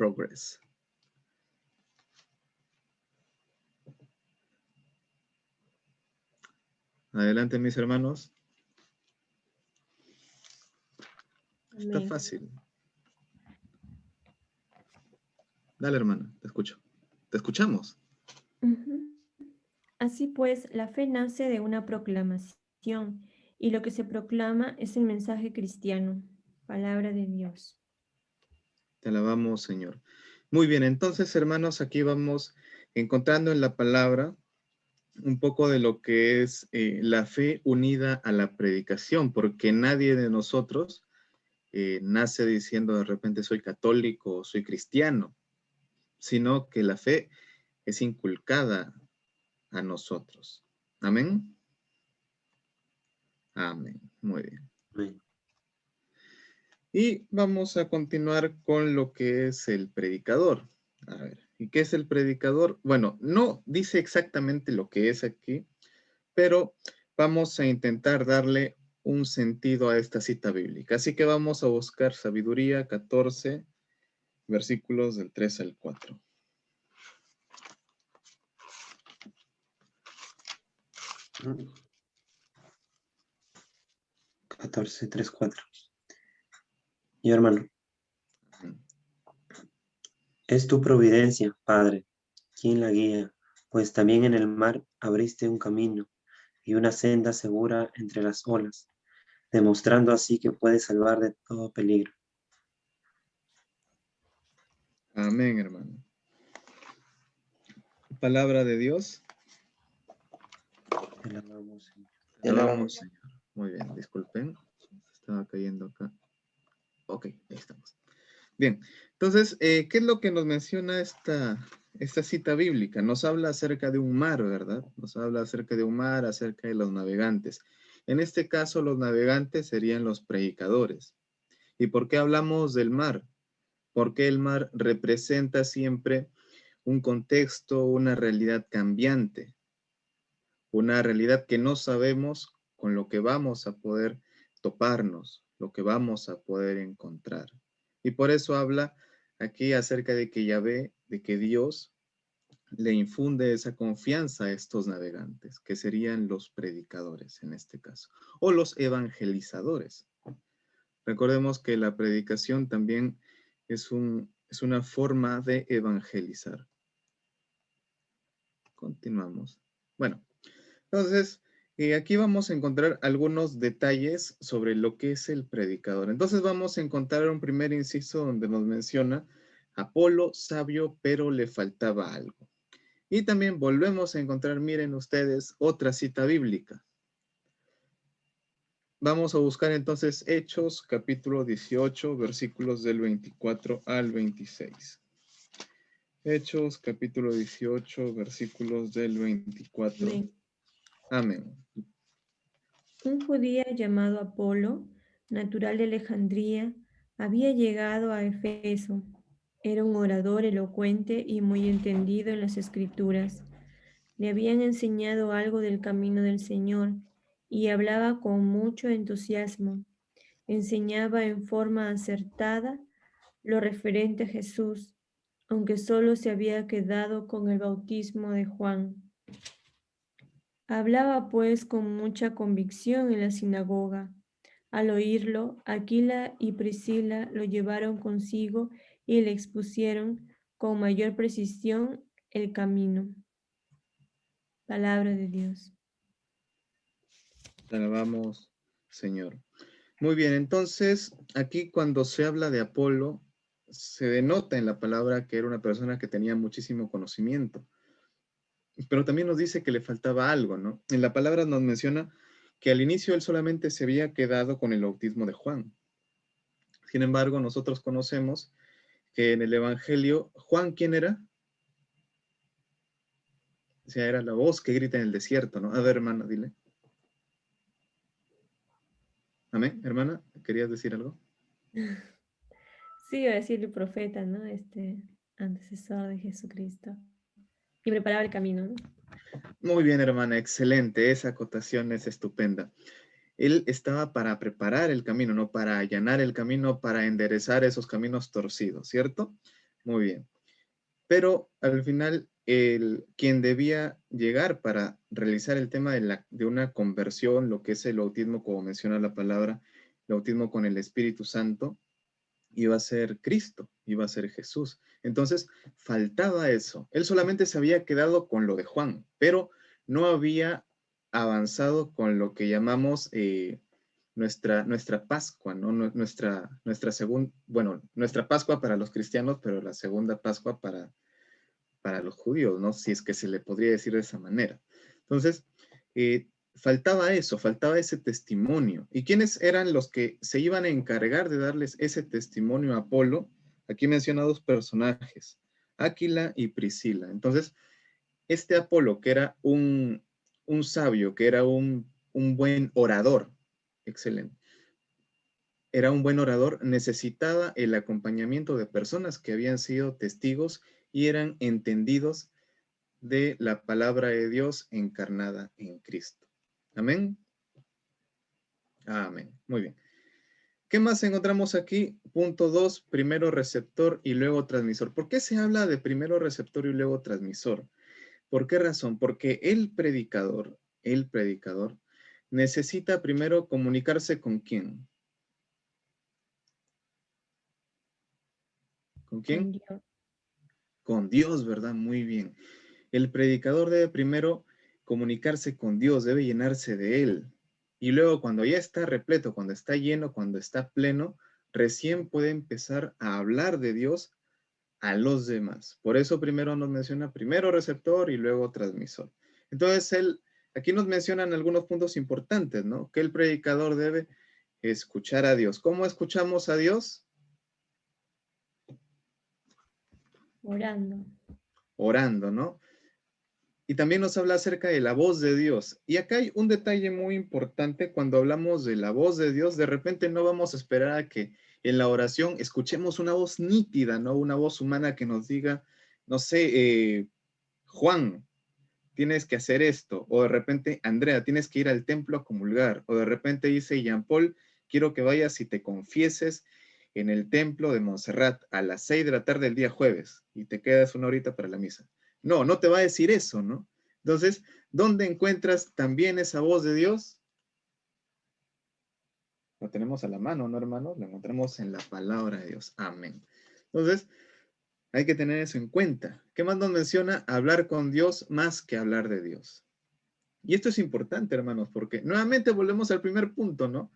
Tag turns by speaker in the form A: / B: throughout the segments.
A: progress. Adelante, mis hermanos. Está
B: Amén.
A: fácil. Dale, hermana, te escucho. Te escuchamos.
B: Ujú. Así pues, la fe nace de una proclamación y lo que se proclama es el mensaje cristiano, palabra de Dios.
A: Te alabamos, Señor. Muy bien, entonces, hermanos, aquí vamos encontrando en la palabra un poco de lo que es la fe unida a la predicación, porque nadie de nosotros nace diciendo de repente soy católico o soy cristiano, sino que la fe es inculcada a nosotros. Amén. Amén. Muy bien.
C: Amén.
A: Y vamos a continuar con lo que es el predicador. A ver, ¿y qué es el predicador? Bueno, no dice exactamente lo que es aquí, pero vamos a intentar darle un sentido a esta cita bíblica. Así que vamos a buscar Sabiduría 14, versículos del 3 al 4.
C: Mm. 14, 3, 4. Y hermano, es tu providencia, Padre, quien la guía, pues también en el mar abriste un camino y una senda segura entre las olas, demostrando así que puedes salvar de todo peligro.
A: Amén, hermano. Palabra de Dios.
C: Te alabamos, Señor.
A: Te alabamos, Señor. Muy bien, disculpen. Estaba cayendo acá. Ok, ahí estamos. Bien, entonces, ¿qué es lo que nos menciona esta cita bíblica? Nos habla acerca de un mar, ¿verdad? Nos habla acerca de un mar, acerca de los navegantes. En este caso, los navegantes serían los predicadores. ¿Y por qué hablamos del mar? Porque el mar representa siempre un contexto, una realidad cambiante, una realidad que no sabemos con lo que vamos a poder toparnos, lo que vamos a poder encontrar. Y por eso habla aquí acerca de que Yahvé, de que Dios le infunde esa confianza a estos navegantes, que serían los predicadores en este caso, o los evangelizadores. Recordemos que la predicación también es una forma de evangelizar. Continuamos. Bueno, entonces, aquí vamos a encontrar algunos detalles sobre lo que es el predicador. Entonces vamos a encontrar un primer inciso donde nos menciona Apolo, sabio, pero le faltaba algo. Y también volvemos a encontrar, miren ustedes, otra cita bíblica. Vamos a buscar entonces Hechos, capítulo 18, versículos del 24 al 26. Hechos, capítulo 18, versículos del 24.
B: Amén.
A: Amén.
B: Un judío llamado Apolo, natural de Alejandría, había llegado a Efeso. Era un orador elocuente y muy entendido en las escrituras. Le habían enseñado algo del camino del Señor y hablaba con mucho entusiasmo. Enseñaba en forma acertada lo referente a Jesús, aunque solo se había quedado con el bautismo de Juan. Hablaba pues con mucha convicción en la sinagoga. Al oírlo, Aquila y Priscila lo llevaron consigo y le expusieron con mayor precisión el camino. Palabra de Dios.
A: Te alabamos, Señor. Muy bien, entonces aquí cuando se habla de Apolo, se denota en la palabra que era una persona que tenía muchísimo conocimiento, pero también nos dice que le faltaba algo, ¿no? En la palabra nos menciona que al inicio él solamente se había quedado con el bautismo de Juan. Sin embargo, nosotros conocemos que en el Evangelio, Juan, ¿quién era? O sea, era la voz que grita en el desierto, ¿no? A ver, hermana, dile. Amén, hermana, ¿querías decir algo?
B: Sí, iba a decir el profeta, ¿no? Antecesor de Jesucristo. Y preparaba el camino, ¿no?
A: Muy bien, hermana, excelente. Esa acotación es estupenda. Él estaba para preparar el camino, no para allanar el camino, para enderezar esos caminos torcidos, ¿cierto? Muy bien. Pero al final, quien debía llegar para realizar el tema de una conversión, lo que es el bautismo, como menciona la palabra, el bautismo con el Espíritu Santo, iba a ser Cristo, iba a ser Jesús. Entonces, faltaba eso. Él solamente se había quedado con lo de Juan, pero no había avanzado con lo que llamamos nuestra Pascua, ¿no? Nuestra segunda, bueno, nuestra Pascua para los cristianos, pero la segunda Pascua para los judíos, ¿no? Si es que se le podría decir de esa manera. Entonces, faltaba eso, faltaba ese testimonio. ¿Y quiénes eran los que se iban a encargar de darles ese testimonio a Apolo? Aquí menciona dos personajes, Áquila y Priscila. Entonces, este Apolo, que era un sabio, que era un buen orador, excelente, era un buen orador, necesitaba el acompañamiento de personas que habían sido testigos y eran entendidos de la palabra de Dios encarnada en Cristo. Amén. Amén. Muy bien. ¿Qué más encontramos aquí? Punto 2, primero receptor y luego transmisor. ¿Por qué se habla de primero receptor y luego transmisor? ¿Por qué razón? Porque el predicador, necesita primero comunicarse con quién. ¿Con
B: Con
A: quién?
B: Dios.
A: Con Dios, ¿verdad? Muy bien. El predicador debe primero comunicarse con Dios, debe llenarse de Él. Y luego cuando ya está repleto, cuando está lleno, cuando está pleno, recién puede empezar a hablar de Dios a los demás. Por eso primero nos menciona primero receptor y luego transmisor. Entonces, aquí nos mencionan algunos puntos importantes, ¿no? Que el predicador debe escuchar a Dios. ¿Cómo escuchamos a Dios?
B: Orando.
A: Orando, ¿no? Y también nos habla acerca de la voz de Dios. Y acá hay un detalle muy importante cuando hablamos de la voz de Dios. De repente no vamos a esperar a que en la oración escuchemos una voz nítida, ¿no? Una voz humana que nos diga, no sé, Juan, tienes que hacer esto. O de repente, Andrea, tienes que ir al templo a comulgar. O de repente dice Jean Paul, quiero que vayas y te confieses en el templo de Montserrat a las 6 de la tarde del día jueves y te quedas una horita para la misa. No, no te va a decir eso, ¿no? Entonces, ¿dónde encuentras también esa voz de Dios? Lo tenemos a la mano, ¿no, hermanos? Lo encontramos en la palabra de Dios. Amén. Entonces, hay que tener eso en cuenta. ¿Qué más nos menciona? Hablar con Dios más que hablar de Dios. Y esto es importante, hermanos, porque nuevamente volvemos al primer punto, ¿no?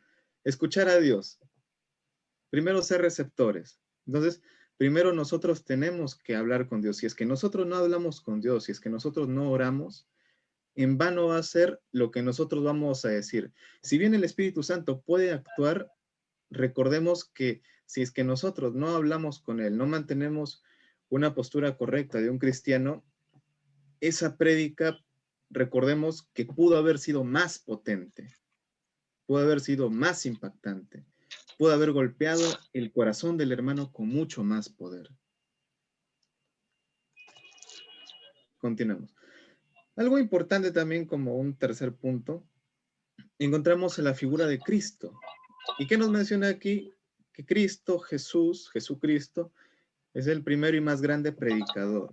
A: Escuchar a Dios. Primero ser receptores. Entonces, primero nosotros tenemos que hablar con Dios. Si es que nosotros no hablamos con Dios, si es que nosotros no oramos, en vano va a ser lo que nosotros vamos a decir. Si bien el Espíritu Santo puede actuar, recordemos que si es que nosotros no hablamos con Él, no mantenemos una postura correcta de un cristiano, esa prédica, recordemos que pudo haber sido más potente, pudo haber sido más impactante, pudo haber golpeado el corazón del hermano con mucho más poder. Continuemos. Algo importante también como un tercer punto, encontramos en la figura de Cristo. ¿Y qué nos menciona aquí? Que Cristo, Jesucristo, es el primero y más grande predicador.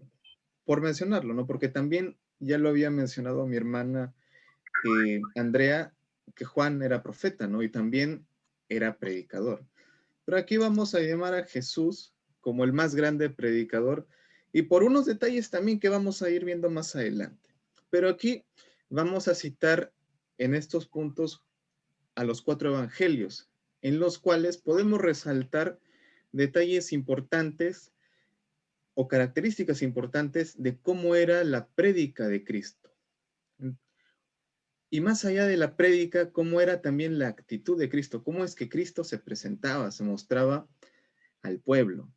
A: Por mencionarlo, ¿no? Porque también ya lo había mencionado mi hermana Andrea, que Juan era profeta, ¿no? Y también era predicador. Pero aquí vamos a llamar a Jesús como el más grande predicador y por unos detalles también que vamos a ir viendo más adelante. Pero aquí vamos a citar en estos puntos a los 4 evangelios, en los cuales podemos resaltar detalles importantes o características importantes de cómo era la prédica de Cristo. Y más allá de la prédica, cómo era también la actitud de Cristo, cómo es que Cristo se presentaba, se mostraba al pueblo.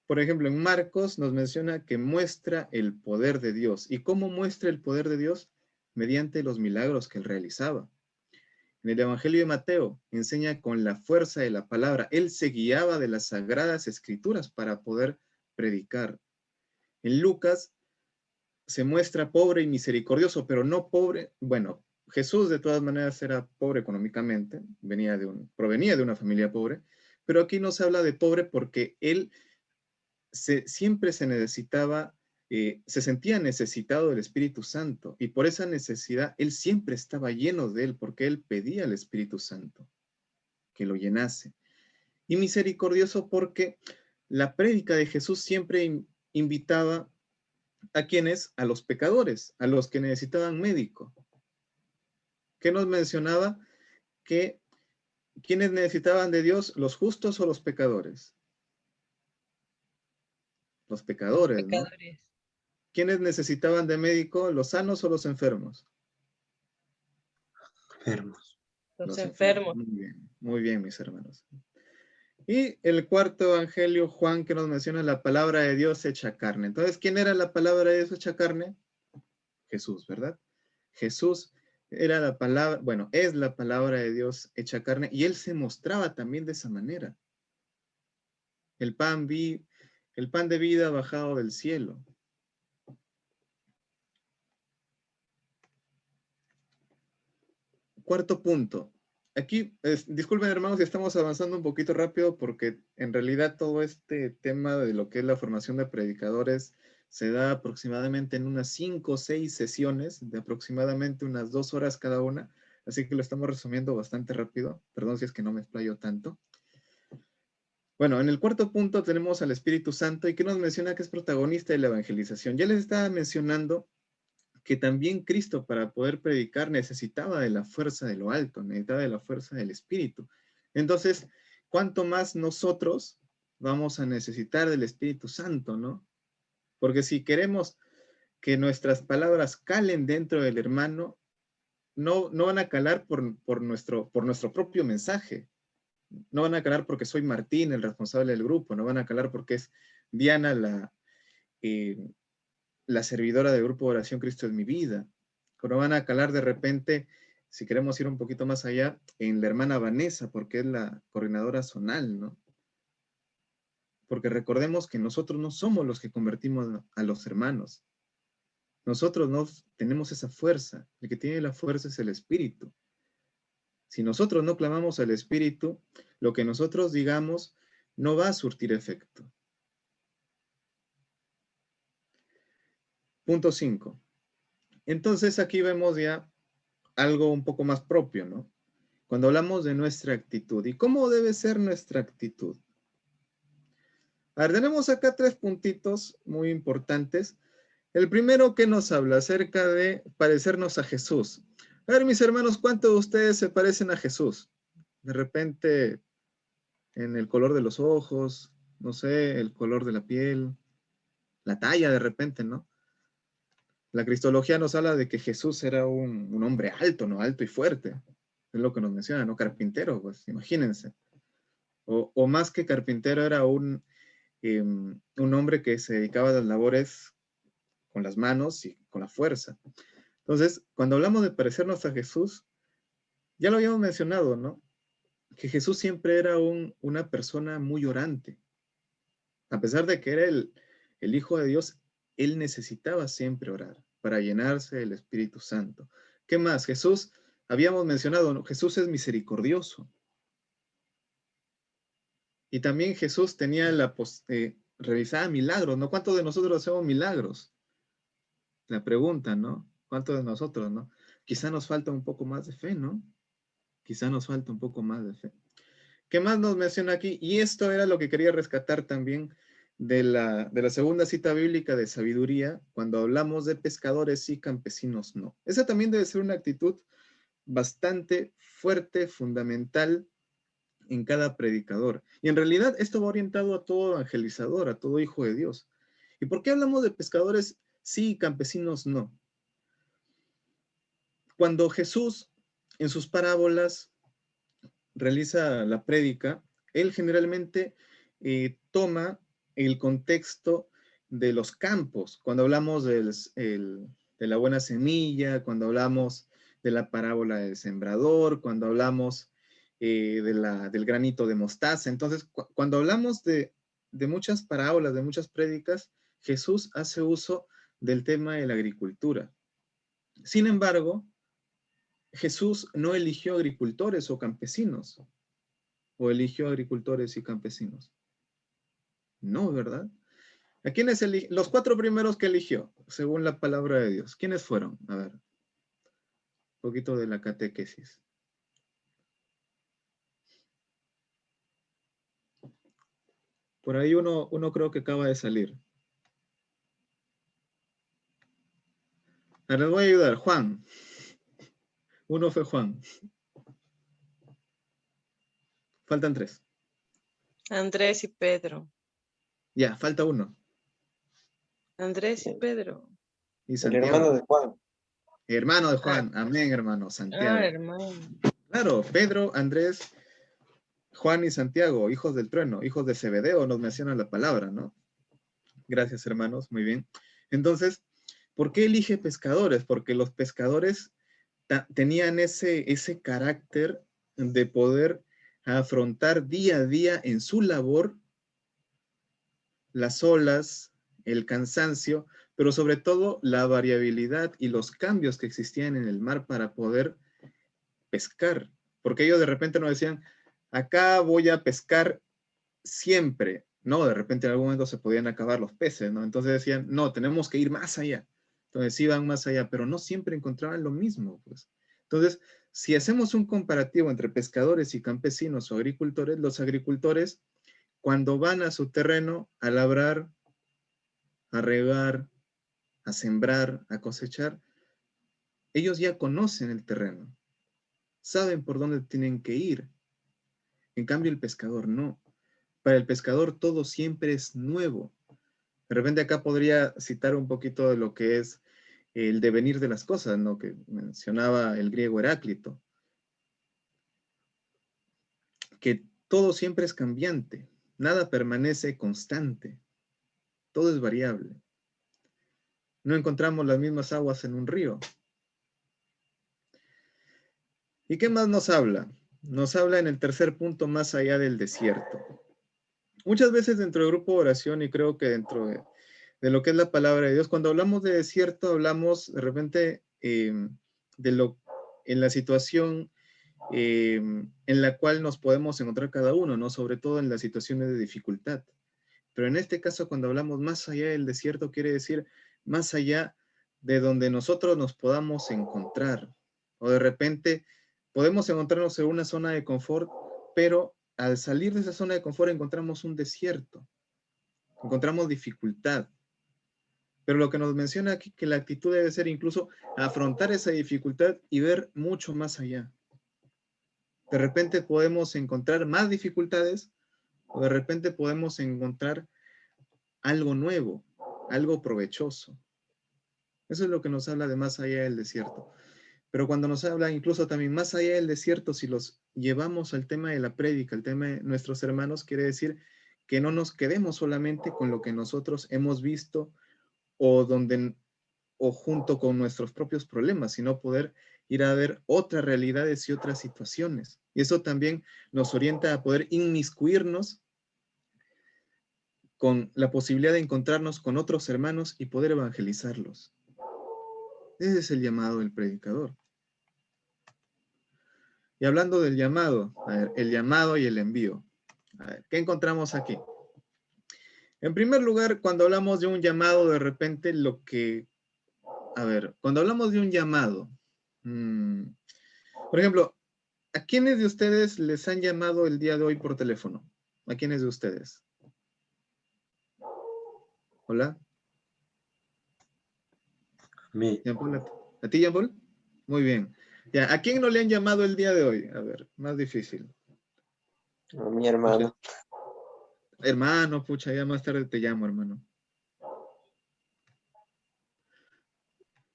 A: Por ejemplo, en Marcos nos menciona que muestra el poder de Dios. ¿Y cómo muestra el poder de Dios? Mediante los milagros que él realizaba. En el Evangelio de Mateo enseña con la fuerza de la palabra. Él se guiaba de las sagradas escrituras para poder predicar. En Lucas se muestra pobre y misericordioso, pero no pobre. Bueno, Jesús de todas maneras era pobre económicamente, provenía de una familia pobre, pero aquí no se habla de pobre porque él siempre se necesitaba, se sentía necesitado del Espíritu Santo, y por esa necesidad él siempre estaba lleno de él, porque él pedía al Espíritu Santo que lo llenase. Y misericordioso porque la prédica de Jesús siempre invitaba a quienes, a los pecadores, a los que necesitaban médico. ¿Qué nos mencionaba? Que quienes necesitaban de Dios, los justos o los pecadores. Los pecadores, ¿no?
D: Pecadores.
A: ¿Quiénes necesitaban de médico? ¿Los sanos o los enfermos?
C: Enfermos.
D: Los enfermos.
A: Muy bien, mis hermanos. Y el cuarto evangelio, Juan, que nos menciona la palabra de Dios hecha carne. Entonces, ¿quién era la palabra de Dios hecha carne? Jesús, ¿verdad? Jesús era la palabra, bueno, es la palabra de Dios hecha carne, y él se mostraba también de esa manera. El pan de vida bajado del cielo. Cuarto punto. Aquí, disculpen hermanos si estamos avanzando un poquito rápido porque en realidad todo este tema de lo que es la formación de predicadores se da aproximadamente en unas 5 o 6 sesiones de aproximadamente unas 2 horas cada una. Así que lo estamos resumiendo bastante rápido. Perdón si es que no me explayo tanto. Bueno, en el cuarto punto tenemos al Espíritu Santo y que nos menciona que es protagonista de la evangelización. Ya les estaba mencionando que también Cristo para poder predicar necesitaba de la fuerza de lo alto, necesitaba de la fuerza del Espíritu. Entonces, ¿cuánto más nosotros vamos a necesitar del Espíritu Santo, no? Porque si queremos que nuestras palabras calen dentro del hermano, no van a calar por nuestro propio mensaje. No van a calar porque soy Martín, el responsable del grupo. No van a calar porque es Diana la servidora del grupo de oración Cristo es mi vida. No van a calar de repente, si queremos ir un poquito más allá, en la hermana Vanessa, porque es la coordinadora zonal, ¿no? Porque recordemos que nosotros no somos los que convertimos a los hermanos. Nosotros no tenemos esa fuerza. El que tiene la fuerza es el Espíritu. Si nosotros no clamamos al Espíritu, lo que nosotros digamos no va a surtir efecto. Punto 5. Entonces aquí vemos ya algo un poco más propio, ¿no? Cuando hablamos de nuestra actitud. ¿Y cómo debe ser nuestra actitud? A ver, tenemos acá 3 puntitos muy importantes. El primero que nos habla acerca de parecernos a Jesús. A ver, mis hermanos, ¿cuántos de ustedes se parecen a Jesús? De repente, en el color de los ojos, no sé, el color de la piel, la talla de repente, ¿no? La cristología nos habla de que Jesús era un hombre alto, ¿no? Alto y fuerte. Es lo que nos menciona, ¿no? Carpintero, pues imagínense. O más que carpintero, era un hombre que se dedicaba a las labores con las manos y con la fuerza. Entonces, cuando hablamos de parecernos a Jesús, ya lo habíamos mencionado, ¿no? Que Jesús siempre era una persona muy orante. A pesar de que era el Hijo de Dios, él necesitaba siempre orar para llenarse del Espíritu Santo. ¿Qué más? Jesús, habíamos mencionado, ¿no? Jesús es misericordioso. Y también Jesús tenía realizaba milagros, ¿no? ¿Cuántos de nosotros hacemos milagros? La pregunta, ¿no? ¿Cuántos de nosotros, no? Quizá nos falta un poco más de fe, ¿no? Quizá nos falta un poco más de fe. ¿Qué más nos menciona aquí? Y esto era lo que quería rescatar también de la segunda cita bíblica de sabiduría, cuando hablamos de pescadores y campesinos, no. Esa también debe ser una actitud bastante fuerte, fundamental en cada predicador. Y en realidad esto va orientado a todo evangelizador, a todo hijo de Dios. ¿Y por qué hablamos de pescadores sí y campesinos no? Cuando Jesús en sus parábolas realiza la prédica, él generalmente toma el contexto de los campos. Cuando hablamos de la buena semilla, cuando hablamos de la parábola del sembrador, cuando hablamos del granito de mostaza. Entonces, cuando hablamos de muchas parábolas, de muchas prédicas, Jesús hace uso del tema de la agricultura. Sin embargo, Jesús no eligió agricultores o campesinos, o eligió agricultores y campesinos. No, ¿verdad? ¿A quiénes eligió? Los 4 primeros que eligió, según la palabra de Dios. ¿Quiénes fueron? A ver, un poquito de la catequesis. Por ahí uno creo que acaba de salir. Ahora les voy a ayudar. Juan. Uno fue Juan. Faltan 3.
D: Andrés y Pedro.
A: Ya, falta uno.
D: Andrés y Pedro.
A: Y
C: El
A: Santiago.
C: hermano de Juan.
A: Hermano de Juan. Amén, hermano. Santiago.
D: Hermano.
A: Claro, Pedro, Andrés, Juan y Santiago, hijos del trueno, hijos de Zebedeo, nos menciona la palabra, ¿no? Gracias, hermanos. Muy bien. Entonces, ¿por qué elige pescadores? Porque los pescadores tenían ese carácter de poder afrontar día a día en su labor las olas, el cansancio, pero sobre todo la variabilidad y los cambios que existían en el mar para poder pescar. Porque ellos de repente no decían, acá voy a pescar siempre. No, de repente en algún momento se podían acabar los peces, ¿no? Entonces decían, no, tenemos que ir más allá. Entonces iban más allá, pero no siempre encontraban lo mismo, pues. Entonces, si hacemos un comparativo entre pescadores y campesinos o agricultores, los agricultores, cuando van a su terreno a labrar, a regar, a sembrar, a cosechar, ellos ya conocen el terreno, saben por dónde tienen que ir. En cambio, el pescador no. Para el pescador todo siempre es nuevo. De repente acá podría citar un poquito de lo que es el devenir de las cosas, ¿no? Que mencionaba el griego Heráclito. Que todo siempre es cambiante, nada permanece constante, todo es variable. No encontramos las mismas aguas en un río. ¿Y qué más nos habla? Nos habla en el tercer punto, más allá del desierto. Muchas veces dentro del grupo de oración y creo que dentro de lo que es la palabra de Dios, cuando hablamos de desierto, hablamos de repente en la situación en la cual nos podemos encontrar cada uno, ¿no? Sobre todo en las situaciones de dificultad. Pero en este caso, cuando hablamos más allá del desierto, quiere decir más allá de donde nosotros nos podamos encontrar. O de repente podemos encontrarnos en una zona de confort, pero al salir de esa zona de confort encontramos un desierto, encontramos dificultad. Pero lo que nos menciona aquí, que la actitud debe ser incluso afrontar esa dificultad y ver mucho más allá. De repente podemos encontrar más dificultades o de repente podemos encontrar algo nuevo, algo provechoso. Eso es lo que nos habla de más allá del desierto. Pero cuando nos habla incluso también más allá del desierto, si los llevamos al tema de la prédica, el tema de nuestros hermanos, quiere decir que no nos quedemos solamente con lo que nosotros hemos visto o junto con nuestros propios problemas, sino poder ir a ver otras realidades y otras situaciones. Y eso también nos orienta a poder inmiscuirnos con la posibilidad de encontrarnos con otros hermanos y poder evangelizarlos. Ese es el llamado del predicador. Y hablando del llamado, a ver, el llamado y el envío. A ver, ¿qué encontramos aquí? En primer lugar, cuando hablamos de un llamado, de repente cuando hablamos de un llamado, por ejemplo, ¿a quiénes de ustedes les han llamado el día de hoy por teléfono? ¿A quiénes de ustedes? Hola.
C: A mí.
A: Jean-Paul, ¿a ti, Jean-Paul? Muy bien. Ya, ¿a quién no le han llamado el día de hoy? A ver, más difícil.
C: A mi hermano.
A: Hermano, pucha, ya más tarde te llamo, hermano.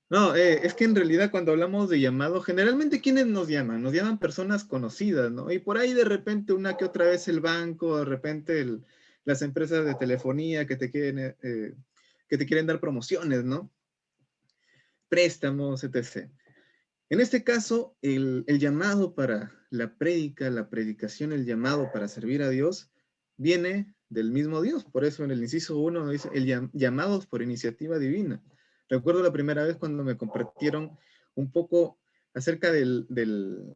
A: No, es que en realidad cuando hablamos de llamado, generalmente ¿quiénes nos llaman? Nos llaman personas conocidas, ¿no? Y por ahí de repente una que otra vez el banco, de repente las empresas de telefonía que te quieren dar promociones, ¿no? Préstamos, etc. En este caso, el llamado para la prédica, la predicación, el llamado para servir a Dios, viene del mismo Dios. Por eso en el inciso 1 dice, llamados por iniciativa divina. Recuerdo la primera vez cuando me compartieron un poco acerca de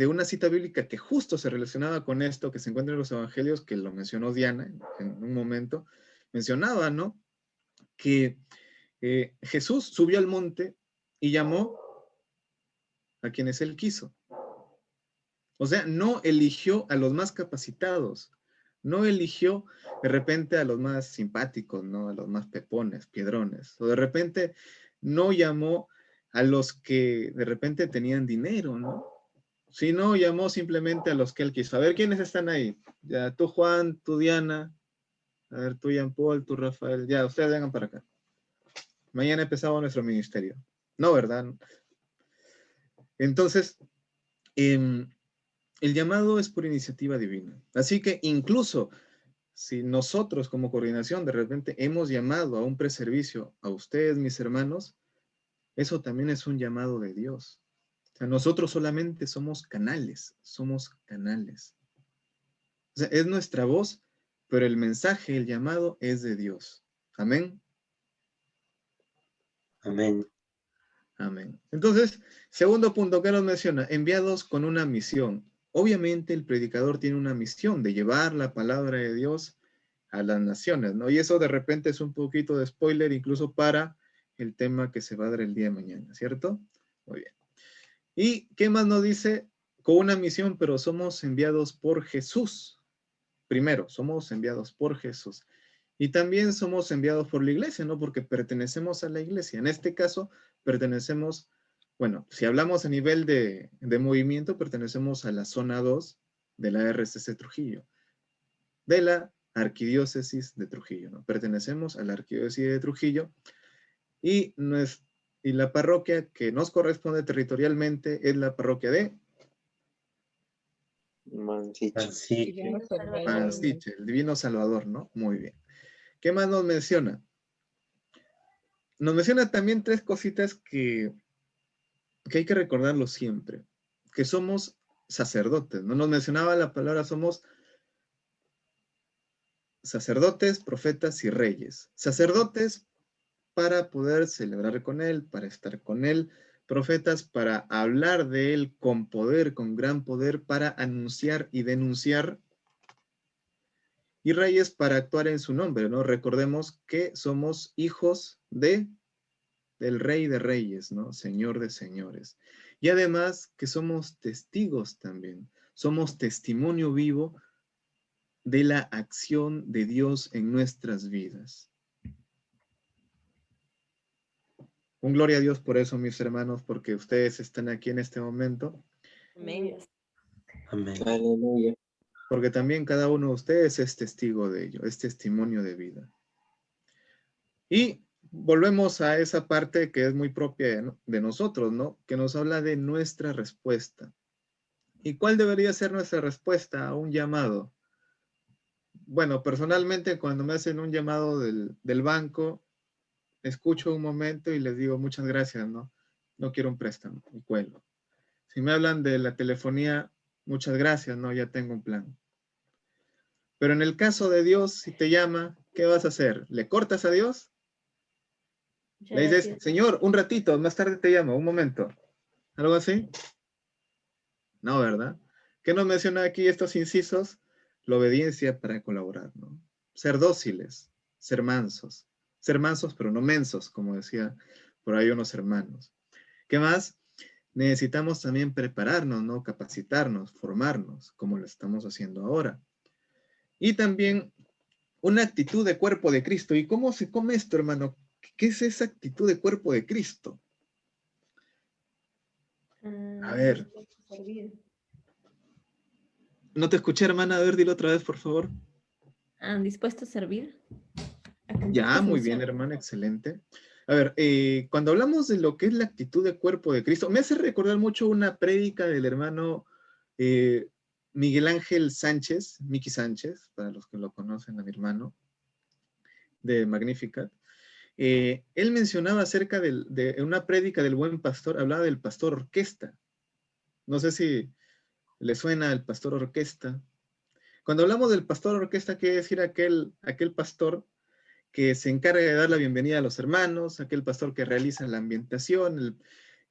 A: una cita bíblica que justo se relacionaba con esto, que se encuentra en los evangelios, que lo mencionó Diana en un momento, mencionaba, ¿no? Que Jesús subió al monte y llamó a quienes él quiso. O sea, no eligió a los más capacitados, no eligió de repente a los más simpáticos, ¿no? A los más pepones, piedrones, o de repente no llamó a los que de repente tenían dinero, ¿no? Sino llamó simplemente a los que él quiso. A ver, ¿quiénes están ahí? Ya, tú Juan, tú Diana, a ver, tú Jean Paul, tú Rafael, ya, ustedes vengan para acá. Mañana empezamos nuestro ministerio. No, ¿verdad? Entonces, el llamado es por iniciativa divina. Así que incluso si nosotros como coordinación de repente hemos llamado a un preservicio a ustedes, mis hermanos, eso también es un llamado de Dios. O sea, nosotros solamente somos canales, somos canales. O sea, es nuestra voz, pero el mensaje, el llamado es de Dios. Amén.
C: Amén.
A: Amén. Entonces, segundo punto que nos menciona, enviados con una misión. Obviamente el predicador tiene una misión de llevar la palabra de Dios a las naciones, ¿no? Y eso de repente es un poquito de spoiler incluso para el tema que se va a dar el día de mañana, ¿cierto? Muy bien. ¿Y qué más nos dice? Con una misión, pero somos enviados por Jesús. Primero, somos enviados por Jesús. Y también somos enviados por la iglesia, ¿no? Porque pertenecemos a la iglesia. En este caso, pertenecemos, bueno, si hablamos a nivel de movimiento, pertenecemos a la zona 2 de la RCC Trujillo, de la Arquidiócesis de Trujillo, ¿no? Pertenecemos a la Arquidiócesis de Trujillo y, y la parroquia que nos corresponde territorialmente es la parroquia de
E: Mansiche.
C: Así que,
A: Mansiche, el Divino Salvador, ¿no? Muy bien. ¿Qué más nos menciona? Nos menciona también tres cositas que hay que recordarlo siempre, que somos sacerdotes, ¿no? Nos mencionaba la palabra, somos sacerdotes, profetas y reyes. Sacerdotes para poder celebrar con Él, para estar con Él. Profetas para hablar de Él con poder, con gran poder, para anunciar y denunciar. Y reyes para actuar en su nombre, ¿no? Recordemos que somos hijos del Rey de Reyes, ¿no? Señor de señores. Y además que somos testigos también. Somos testimonio vivo de la acción de Dios en nuestras vidas. Un gloria a Dios por eso, mis hermanos, porque ustedes están aquí en este momento.
D: Amén.
C: amén.
E: Aleluya.
A: Porque también cada uno de ustedes es testigo de ello, es testimonio de vida. Y volvemos a esa parte que es muy propia de nosotros, ¿no? Que nos habla de nuestra respuesta. ¿Y cuál debería ser nuestra respuesta a un llamado? Bueno, personalmente cuando me hacen un llamado del banco, escucho un momento y les digo muchas gracias, ¿no? No quiero un préstamo y cuelgo. Si me hablan de la telefonía, muchas gracias, ¿no? Ya tengo un plan. Pero en el caso de Dios, si te llama, ¿qué vas a hacer? ¿Le cortas a Dios? Le dices, Señor, un ratito, más tarde te llamo, un momento. ¿Algo así? No, ¿verdad? ¿Qué nos menciona aquí estos incisos? La obediencia para colaborar, ¿no? Ser dóciles, ser mansos pero no mensos, como decía por ahí unos hermanos. ¿Qué más? Necesitamos también prepararnos, ¿no? Capacitarnos, formarnos, como lo estamos haciendo ahora. Y también una actitud de cuerpo de Cristo. ¿Y cómo se come esto, hermano? ¿Qué es esa actitud de cuerpo de Cristo? A ver. No te escuché, hermana. A ver, dilo otra vez, por favor.
B: ¿Dispuesto a servir? A cumplir
A: Ya,
B: tu
A: muy
B: función.
A: bien, hermana, excelente. A ver, cuando hablamos de lo que es la actitud de cuerpo de Cristo, me hace recordar mucho una prédica del hermano Miguel Ángel Sánchez, Miki Sánchez, para los que lo conocen, a mi hermano, de Magnificat. Él mencionaba acerca de una prédica del buen pastor, hablaba del pastor orquesta. No sé si le suena el pastor orquesta. Cuando hablamos del pastor orquesta, quiere decir aquel pastor que se encarga de dar la bienvenida a los hermanos, aquel pastor que realiza la ambientación,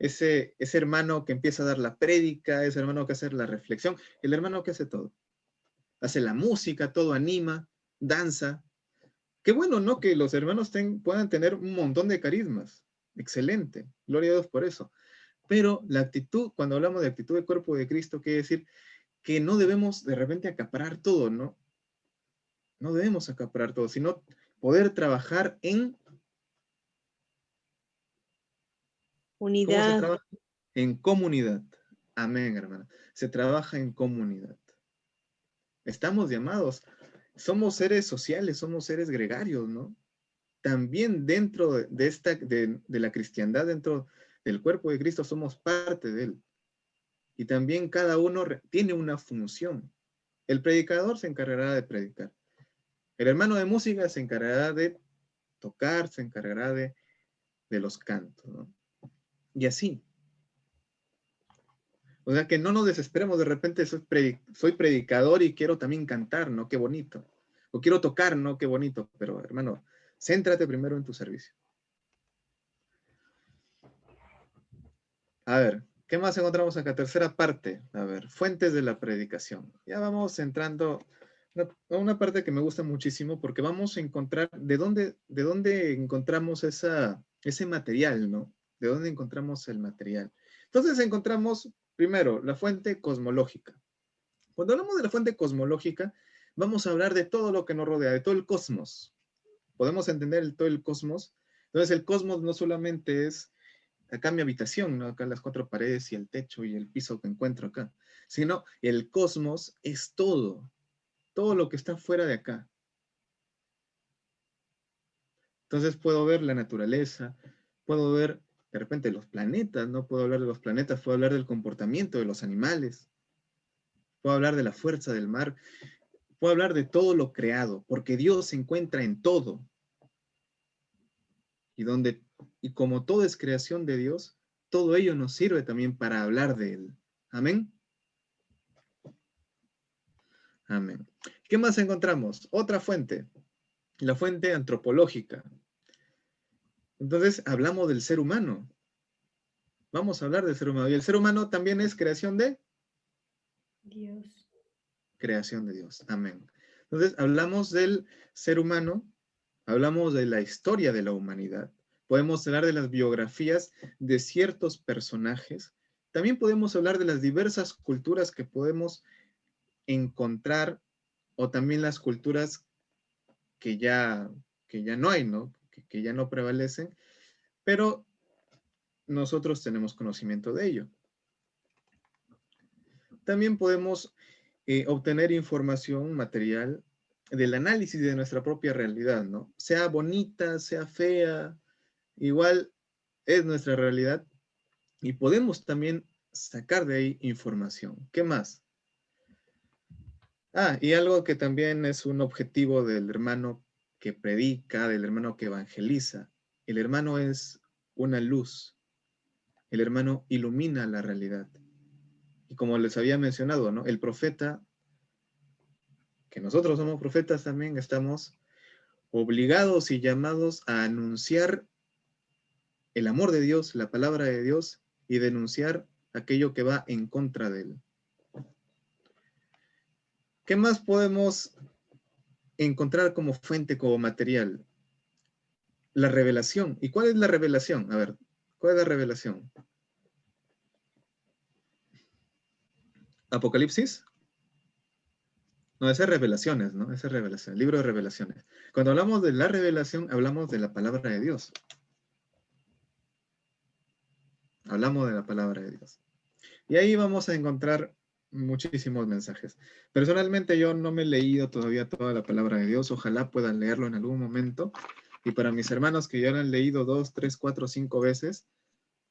A: ese hermano que empieza a dar la prédica, ese hermano que hace la reflexión, el hermano que hace todo. Hace la música, todo anima, danza. Qué bueno, ¿no? Que los hermanos puedan tener un montón de carismas. Excelente. Gloria a Dios por eso. Pero la actitud, cuando hablamos de actitud de cuerpo de Cristo, quiere decir que no debemos de repente acaparar todo, ¿no? No debemos acaparar todo, sino poder trabajar en... ¿Cómo se
D: Unidad.
A: trabaja? En comunidad. Amén, hermana. Se trabaja en comunidad. Estamos llamados. Somos seres sociales, somos seres gregarios, ¿no? También dentro de la cristiandad, dentro del cuerpo de Cristo, somos parte de él. Y también cada uno tiene una función. El predicador se encargará de predicar. El hermano de música se encargará de tocar, se encargará de los cantos, ¿no? Y así. O sea, que no nos desesperemos, de repente soy predicador y quiero también cantar, ¿no? Qué bonito. O quiero tocar, ¿no? Qué bonito. Pero, hermano, céntrate primero en tu servicio. A ver, ¿qué más encontramos acá? Tercera parte. A ver, fuentes de la predicación. Ya vamos entrando a una parte que me gusta muchísimo porque vamos a encontrar de dónde encontramos ese material, ¿no? De dónde encontramos el material. Entonces encontramos, primero, la fuente cosmológica. Cuando hablamos de la fuente cosmológica, vamos a hablar de todo lo que nos rodea, de todo el cosmos. Podemos entender todo el cosmos. Entonces el cosmos no solamente es acá mi habitación, ¿no? Acá las cuatro paredes y el techo y el piso que encuentro acá, sino el cosmos es todo lo que está fuera de acá. Entonces puedo ver la naturaleza, puedo ver de repente los planetas, no puedo hablar de los planetas, puedo hablar del comportamiento de los animales, puedo hablar de la fuerza del mar, puedo hablar de todo lo creado, porque Dios se encuentra en todo. Y como todo es creación de Dios, todo ello nos sirve también para hablar de Él. Amén. Amén. ¿Qué más encontramos? Otra fuente, la fuente antropológica. Entonces, hablamos del ser humano. Vamos a hablar del ser humano. Y el ser humano también es creación de
B: Dios.
A: creación de Dios. Amén. Entonces, hablamos del ser humano, hablamos de la historia de la humanidad. Podemos hablar de las biografías de ciertos personajes. También podemos hablar de las diversas culturas que podemos encontrar o también las culturas que ya no hay, ¿no? Que ya no prevalecen, pero nosotros tenemos conocimiento de ello. También podemos obtener información material del análisis de nuestra propia realidad, ¿no? Sea bonita, sea fea, igual es nuestra realidad y podemos también sacar de ahí información. ¿Qué más? Y algo que también es un objetivo del hermano que predica, del hermano que evangeliza. El hermano es una luz. El hermano ilumina la realidad. Y como les había mencionado, ¿no? El profeta, que nosotros somos profetas también, estamos obligados y llamados a anunciar el amor de Dios, la palabra de Dios, y denunciar aquello que va en contra de él. ¿Qué más podemos encontrar como fuente, como material? La revelación. ¿Y cuál es la revelación? A ver, ¿cuál es la revelación? ¿Apocalipsis? No, esa es revelaciones, ¿no? Esa es revelación, el libro de revelaciones. Cuando hablamos de la revelación, hablamos de la palabra de Dios. Hablamos de la palabra de Dios. Y ahí vamos a encontrar muchísimos mensajes. Personalmente yo no me he leído todavía toda la palabra de Dios. Ojalá puedan leerlo en algún momento. Y para mis hermanos que ya lo han leído 2, 3, 4, 5 veces,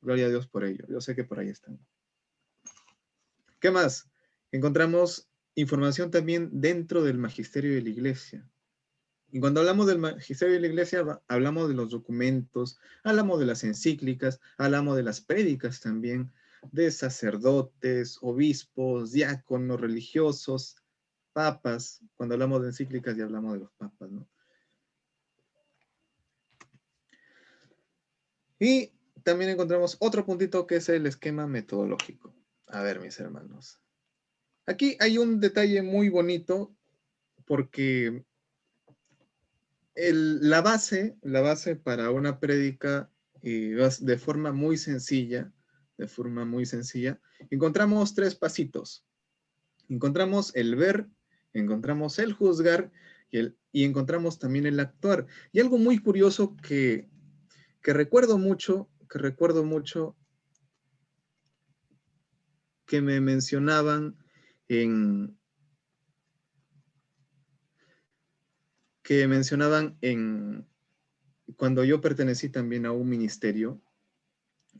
A: gloria a Dios por ello. Yo sé que por ahí están. ¿Qué más? Encontramos información también dentro del magisterio de la iglesia. Y cuando hablamos del magisterio de la iglesia, hablamos de los documentos, hablamos de las encíclicas, hablamos de las prédicas también, de sacerdotes, obispos, diáconos, religiosos, papas. Cuando hablamos de encíclicas ya hablamos de los papas, ¿no? Y también encontramos otro puntito que es el esquema metodológico. A ver, mis hermanos. Aquí hay un detalle muy bonito porque la base para una prédica de forma muy sencilla, encontramos 3 pasitos. Encontramos el ver, encontramos el juzgar y encontramos también el actuar. Y algo muy curioso que recuerdo mucho, que me mencionaban cuando yo pertenecí también a un ministerio,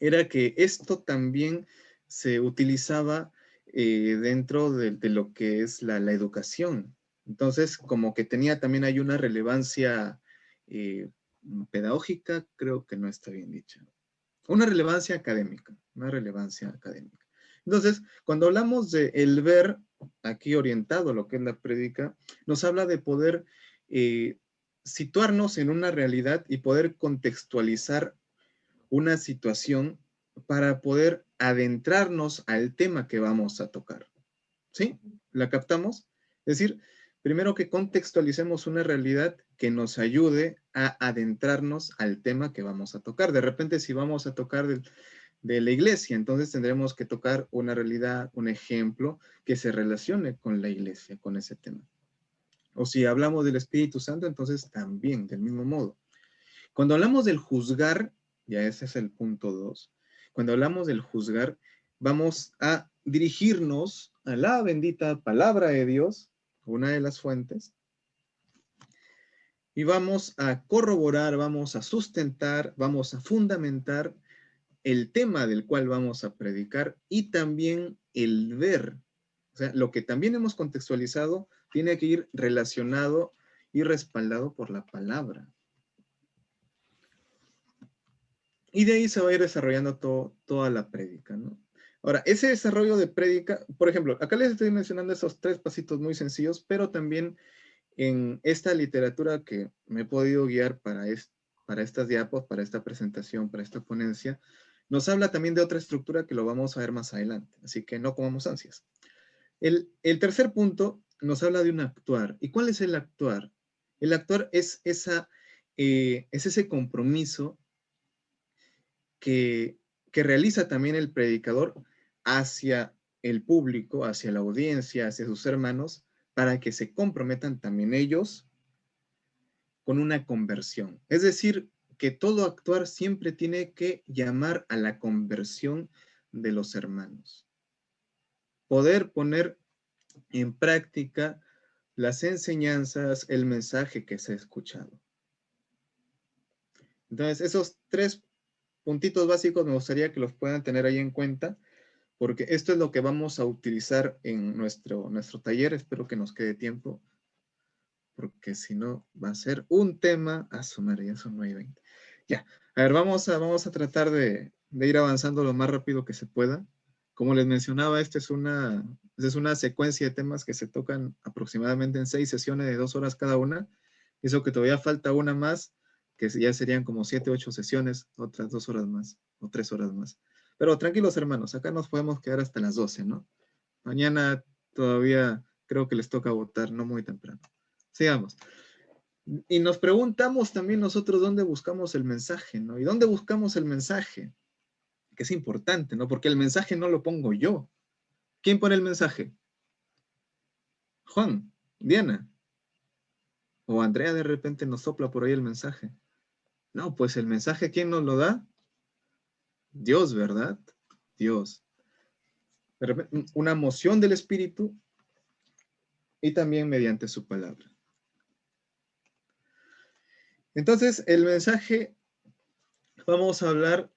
A: era que esto también se utilizaba dentro de lo que es la educación. Entonces, como que tenía también ahí una relevancia pedagógica, creo que no está bien dicha. Una relevancia académica. Entonces, cuando hablamos de el ver, aquí orientado a lo que es la prédica, nos habla de poder situarnos en una realidad y poder contextualizar una situación para poder adentrarnos al tema que vamos a tocar. ¿Sí? ¿La captamos? Es decir, primero que contextualicemos una realidad que nos ayude a adentrarnos al tema que vamos a tocar. De repente, si vamos a tocar de la iglesia, entonces tendremos que tocar una realidad, un ejemplo que se relacione con la iglesia, con ese tema. O si hablamos del Espíritu Santo, entonces también, del mismo modo. Cuando hablamos del juzgar, ya ese es el punto 2, cuando hablamos del juzgar, vamos a dirigirnos a la bendita palabra de Dios, una de las fuentes, y vamos a corroborar, vamos a sustentar, vamos a fundamentar el tema del cual vamos a predicar y también el ver. O sea, lo que también hemos contextualizado tiene que ir relacionado y respaldado por la palabra. Y de ahí se va a ir desarrollando toda la prédica, ¿no? Ahora, ese desarrollo de prédica, por ejemplo, acá les estoy mencionando esos 3 pasitos muy sencillos, pero también en esta literatura que me he podido guiar para estas diapos, para esta presentación, para esta ponencia, nos habla también de otra estructura que lo vamos a ver más adelante, así que no comamos ansias. El tercer punto nos habla de un actuar. ¿Y cuál es el actuar? El actuar es ese compromiso que realiza también el predicador hacia el público, hacia la audiencia, hacia sus hermanos, para que se comprometan también ellos con una conversión. Es decir, que todo actuar siempre tiene que llamar a la conversión de los hermanos. Poder poner en práctica las enseñanzas, el mensaje que se ha escuchado. Entonces, esos 3 puntitos básicos me gustaría que los puedan tener ahí en cuenta, porque esto es lo que vamos a utilizar en nuestro taller. Espero que nos quede tiempo, porque si no va a ser un tema a sumar, ya son 9:20. Ya, a ver, vamos a tratar de ir avanzando lo más rápido que se pueda. Como les mencionaba, esta es una secuencia de temas que se tocan aproximadamente en 6 sesiones de 2 horas cada una. Eso que todavía falta una más, que ya serían como 7, 8 sesiones, otras 2 horas más, o 3 horas más. Pero tranquilos, hermanos, acá nos podemos quedar hasta las 12, ¿no? Mañana todavía creo que les toca votar, no muy temprano. Sigamos. Y nos preguntamos también nosotros dónde buscamos el mensaje, ¿no? ¿Y dónde buscamos el mensaje? Que es importante, ¿no? Porque el mensaje no lo pongo yo. ¿Quién pone el mensaje? Juan, Diana. O Andrea de repente nos sopla por ahí el mensaje. No, pues el mensaje, ¿quién nos lo da? Dios, ¿verdad? Dios. De repente, una moción del Espíritu y también mediante su palabra. Entonces, el mensaje, vamos a hablar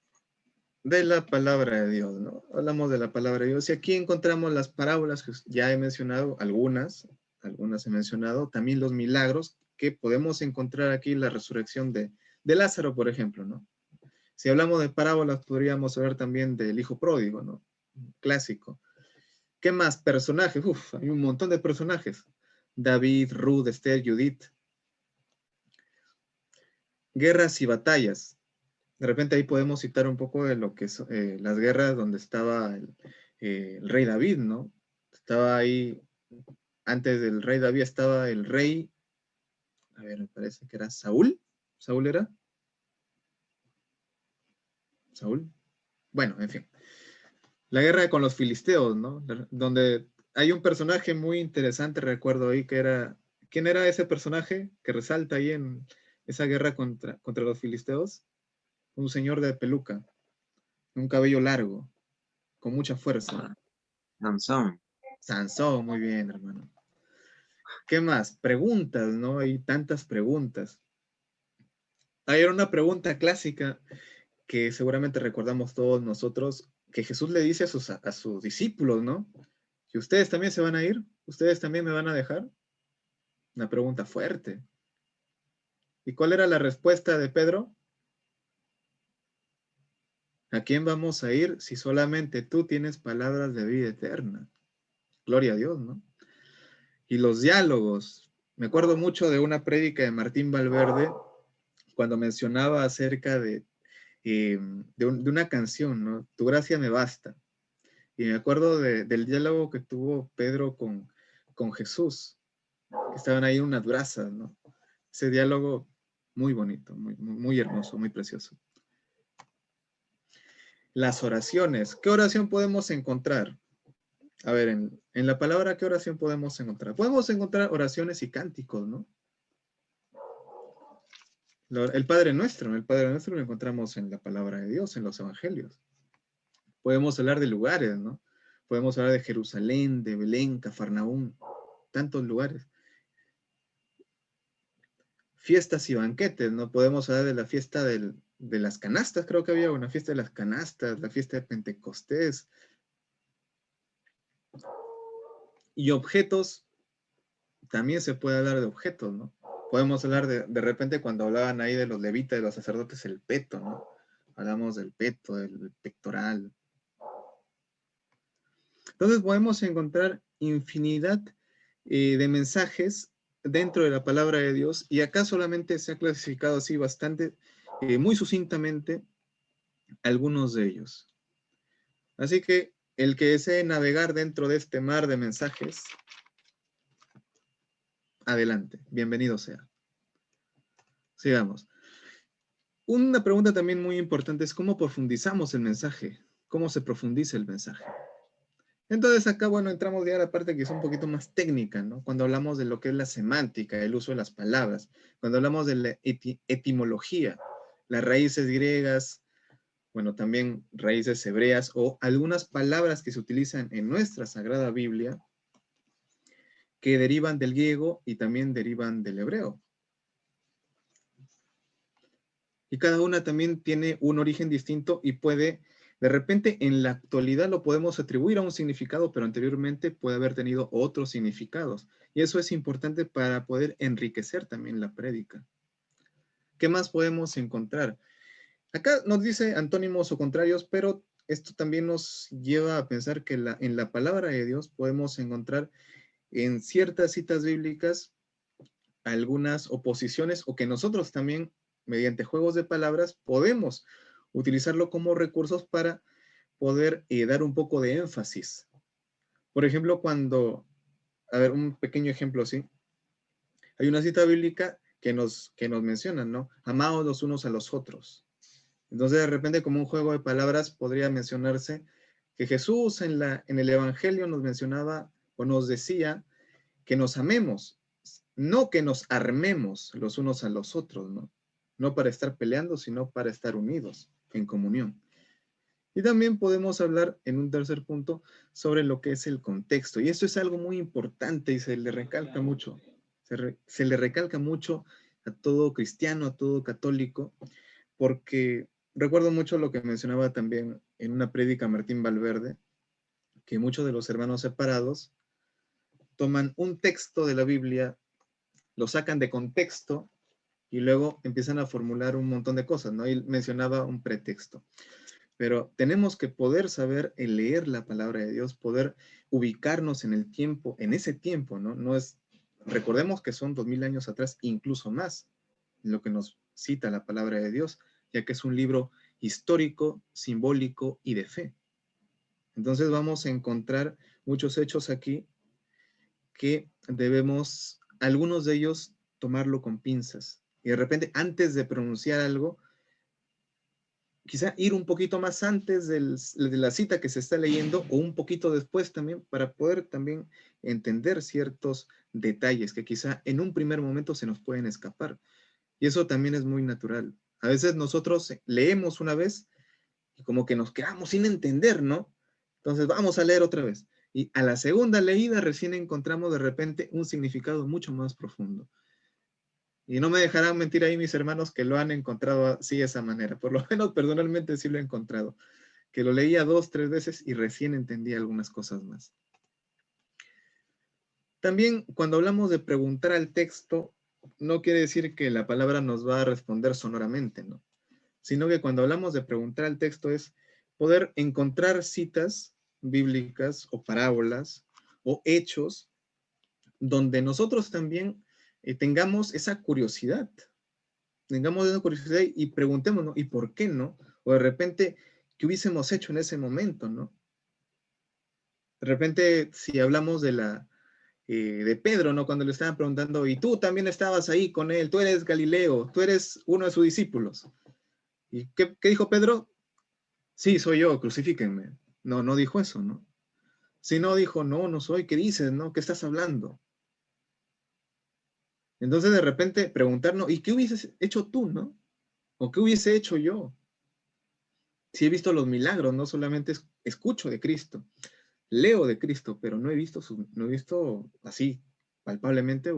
A: de la palabra de Dios, ¿no? Hablamos de la palabra de Dios y aquí encontramos las parábolas que ya he mencionado, algunas he mencionado, también los milagros que podemos encontrar aquí, la resurrección de Lázaro, por ejemplo, ¿no? Si hablamos de parábolas, podríamos hablar también del hijo pródigo, ¿no? Clásico. ¿Qué más? Personajes. Uf, hay un montón de personajes. David, Ruth, Esther, Judith. Guerras y batallas. De repente ahí podemos citar un poco de lo que es las guerras donde estaba el rey David, ¿no? Estaba ahí, antes del rey David estaba el rey A ver, me parece que era Saúl. ¿Saúl era? ¿Saúl? Bueno, en fin. La guerra con los filisteos, ¿no? Donde hay un personaje muy interesante, recuerdo ahí, que era... ¿Quién era ese personaje que resalta ahí en esa guerra contra los filisteos? Un señor de peluca, un cabello largo, con mucha fuerza.
E: Sansón.
A: Sansón, muy bien, hermano. ¿Qué más? Preguntas, ¿no? Hay tantas preguntas. Hay una pregunta clásica que seguramente recordamos todos nosotros, que Jesús le dice a sus discípulos, ¿no? ¿Y ustedes también se van a ir? ¿Ustedes también me van a dejar? Una pregunta fuerte. ¿Y cuál era la respuesta de Pedro? ¿A quién vamos a ir si solamente tú tienes palabras de vida eterna? Gloria a Dios, ¿no? Y los diálogos. Me acuerdo mucho de una prédica de Martín Valverde cuando mencionaba acerca de una canción, ¿no? Tu gracia me basta. Y me acuerdo del diálogo que tuvo Pedro con Jesús, que estaban ahí en unas brasas, ¿no? Ese diálogo muy bonito, muy hermoso, muy precioso. Las oraciones. ¿Qué oración podemos encontrar? A ver, en la palabra, ¿qué oración podemos encontrar? Podemos encontrar oraciones y cánticos, ¿no? El Padre Nuestro, ¿no? El Padre Nuestro lo encontramos en la palabra de Dios, en los evangelios. Podemos hablar de lugares, ¿no? Podemos hablar de Jerusalén, de Belén, Cafarnaúm, tantos lugares. Fiestas y banquetes, ¿no? Podemos hablar de la fiesta de las canastas, creo que había una fiesta de las canastas, la fiesta de Pentecostés. Y objetos, también se puede hablar de objetos, ¿no? Podemos hablar de repente cuando hablaban ahí de los levitas, de los sacerdotes, el peto, ¿no? Hablamos del peto, del pectoral. Entonces podemos encontrar infinidad de mensajes dentro de la palabra de Dios y acá solamente se ha clasificado así bastante, muy sucintamente, algunos de ellos. Así que el que desee navegar dentro de este mar de mensajes, adelante, bienvenido sea. Sigamos. Una pregunta también muy importante es cómo profundizamos el mensaje, cómo se profundiza el mensaje. Entonces acá, bueno, entramos ya a la parte que es un poquito más técnica, ¿no? Cuando hablamos de lo que es la semántica, el uso de las palabras, cuando hablamos de la etimología, las raíces griegas, bueno, también raíces hebreas o algunas palabras que se utilizan en nuestra Sagrada Biblia que derivan del griego y también derivan del hebreo. Y cada una también tiene un origen distinto y puede, de repente, en la actualidad lo podemos atribuir a un significado, pero anteriormente puede haber tenido otros significados. Y eso es importante para poder enriquecer también la prédica. ¿Qué más podemos encontrar? Acá nos dice antónimos o contrarios, pero esto también nos lleva a pensar que en la palabra de Dios podemos encontrar en ciertas citas bíblicas algunas oposiciones o que nosotros también, mediante juegos de palabras, podemos utilizarlo como recursos para poder dar un poco de énfasis. Por ejemplo, a ver, un pequeño ejemplo, ¿sí? Hay una cita bíblica que nos menciona, ¿no? Amaos los unos a los otros. Entonces, de repente, como un juego de palabras, podría mencionarse que Jesús en el Evangelio nos mencionaba o nos decía que nos amemos, no que nos armemos los unos a los otros, ¿no? No para estar peleando, sino para estar unidos en comunión. Y también podemos hablar en un tercer punto sobre lo que es el contexto. Y esto es algo muy importante y se le recalca mucho. Se le recalca mucho a todo cristiano, a todo católico, porque recuerdo mucho lo que mencionaba también en una prédica Martín Valverde, que muchos de los hermanos separados toman un texto de la Biblia, lo sacan de contexto y luego empiezan a formular un montón de cosas, ¿no? Y mencionaba un pretexto. Pero tenemos que poder saber leer la palabra de Dios, poder ubicarnos en el tiempo, en ese tiempo, ¿no? Recordemos que son 2000 años atrás, incluso más, lo que nos cita la palabra de Dios, ya que es un libro histórico, simbólico y de fe. Entonces vamos a encontrar muchos hechos aquí que algunos de ellos tomarlo con pinzas. Y de repente, antes de pronunciar algo, quizá ir un poquito más antes de la cita que se está leyendo o un poquito después también para poder también entender ciertos detalles que quizá en un primer momento se nos pueden escapar. Y eso también es muy natural. A veces nosotros leemos una vez y como que nos quedamos sin entender, ¿no? Entonces vamos a leer otra vez. Y a la segunda leída recién encontramos de repente un significado mucho más profundo. Y no me dejarán mentir ahí mis hermanos que lo han encontrado así de esa manera. Por lo menos personalmente sí lo he encontrado. Que lo leía 2, 3 veces y recién entendía algunas cosas más. También cuando hablamos de preguntar al texto, no quiere decir que la palabra nos va a responder sonoramente, ¿no? Sino que cuando hablamos de preguntar al texto es poder encontrar citas bíblicas o parábolas o hechos donde nosotros también tengamos esa curiosidad y preguntémonos, ¿y por qué no? O de repente, ¿qué hubiésemos hecho en ese momento, no? De repente, si hablamos de Pedro, ¿no? Cuando le estaban preguntando, y tú también estabas ahí con él, tú eres Galileo, tú eres uno de sus discípulos. ¿Y qué dijo Pedro? Sí, soy yo, crucifíquenme. No, no dijo eso, ¿no? Si no dijo, no, no soy, ¿qué dices, no? ¿Qué estás hablando? Entonces de repente preguntarnos, ¿y qué hubieses hecho tú, no? ¿O qué hubiese hecho yo? Si he visto los milagros, no solamente escucho de Cristo, leo de Cristo, pero no he visto así palpablemente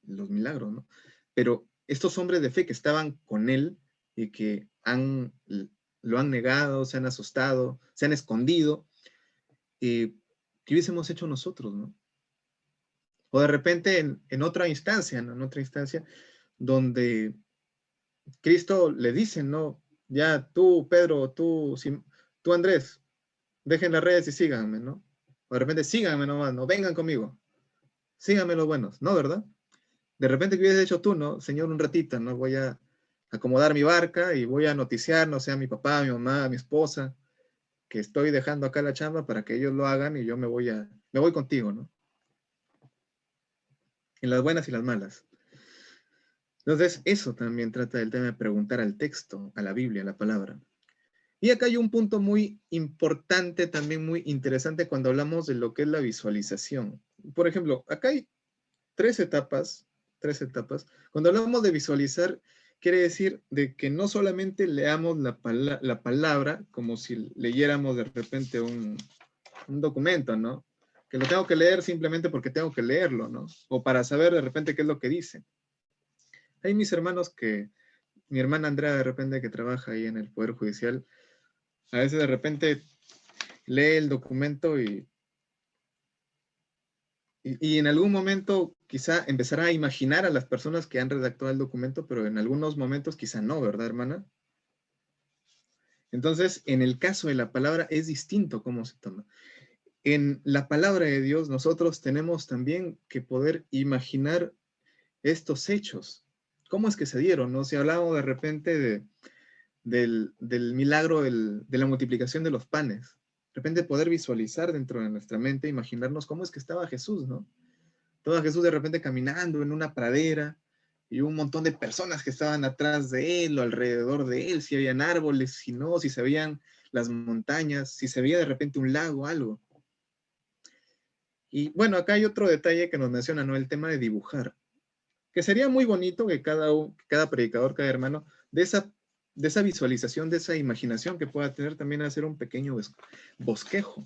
A: los milagros, ¿no? Pero estos hombres de fe que estaban con él y que lo han negado, se han asustado, se han escondido, ¿qué hubiésemos hecho nosotros, no? O de repente en otra instancia, ¿no? En otra instancia donde Cristo le dice, ¿no? Ya tú, Pedro, tú Andrés, dejen las redes y síganme, ¿no? O de repente síganme nomás, no vengan conmigo, síganme los buenos, ¿no? ¿Verdad? De repente que hubieses hecho tú, ¿no? Señor, un ratito, ¿no? Voy a acomodar mi barca y voy a noticiar, no sé, a mi papá, a mi mamá, a mi esposa, que estoy dejando acá la chamba para que ellos lo hagan y yo me voy contigo, ¿no? En las buenas y las malas. Entonces, eso también trata del tema de preguntar al texto, a la Biblia, a la palabra. Y acá hay un punto muy importante, también muy interesante cuando hablamos de lo que es la visualización. Por ejemplo, acá hay tres etapas. Cuando hablamos de visualizar, quiere decir de que no solamente leamos la palabra como si leyéramos de repente un documento, ¿no? Que lo tengo que leer simplemente porque tengo que leerlo, ¿no? O para saber de repente qué es lo que dice. Hay mis hermanos mi hermana Andrea de repente que trabaja ahí en el Poder Judicial, a veces de repente lee el documento y en algún momento quizá empezará a imaginar a las personas que han redactado el documento, pero en algunos momentos quizá no, ¿verdad, hermana? Entonces, en el caso de la palabra es distinto cómo se toma. En la palabra de Dios nosotros tenemos también que poder imaginar estos hechos. ¿Cómo es que se dieron? ¿No? Si hablamos de repente del milagro de la multiplicación de los panes. De repente poder visualizar dentro de nuestra mente, imaginarnos cómo es que estaba Jesús, ¿no? Estaba Jesús de repente caminando en una pradera y un montón de personas que estaban atrás de él o alrededor de él, si habían árboles, si no, si se veían las montañas, si se veía de repente un lago, algo. Y bueno, acá hay otro detalle que nos menciona, ¿no? El tema de dibujar, que sería muy bonito que cada predicador, cada hermano, de esa visualización, de esa imaginación que pueda tener, también hacer un pequeño bosquejo.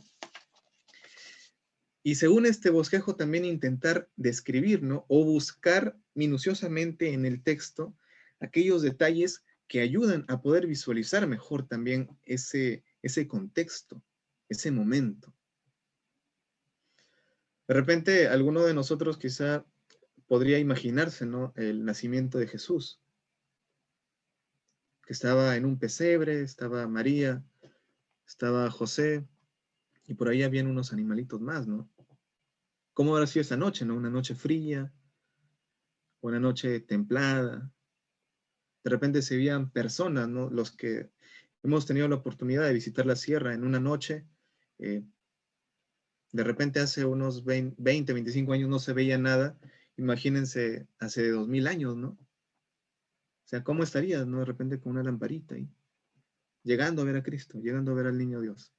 A: Y según este bosquejo también intentar describir, ¿no? O buscar minuciosamente en el texto aquellos detalles que ayudan a poder visualizar mejor también ese contexto, ese momento. De repente, alguno de nosotros quizá podría imaginarse, ¿no? El nacimiento de Jesús, que estaba en un pesebre, estaba María, estaba José, y por ahí habían unos animalitos más, ¿no? ¿Cómo habrá sido esa noche, no? Una noche fría, una noche templada. De repente se veían personas, ¿no? Los que hemos tenido la oportunidad de visitar la sierra en una noche, de repente hace unos 20, 25 años no se veía nada, imagínense hace 2000 años, ¿no? O sea, ¿cómo estarías, no? De repente con una lamparita ahí, llegando a ver a Cristo, llegando a ver al niño Dios.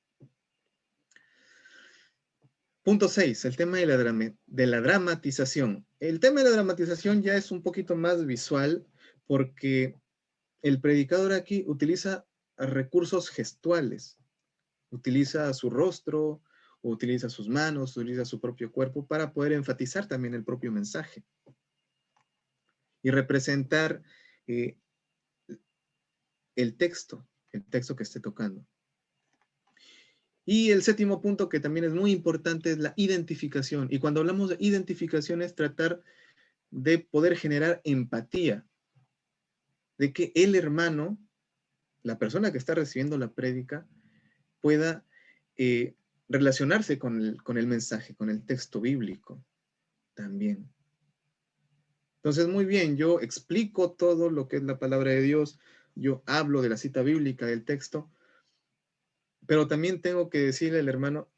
A: Punto 6, el tema de la dramatización. El tema de la dramatización ya es un poquito más visual porque el predicador aquí utiliza recursos gestuales. Utiliza su rostro, utiliza sus manos, utiliza su propio cuerpo para poder enfatizar también el propio mensaje y representar el texto que esté tocando. Y el séptimo punto que también es muy importante es la identificación. Y cuando hablamos de identificación es tratar de poder generar empatía, de que el hermano, la persona que está recibiendo la prédica, pueda relacionarse con el mensaje, con el texto bíblico también. Entonces, muy bien, yo explico todo lo que es la palabra de Dios, yo hablo de la cita bíblica, del texto, pero también tengo que decirle al hermano,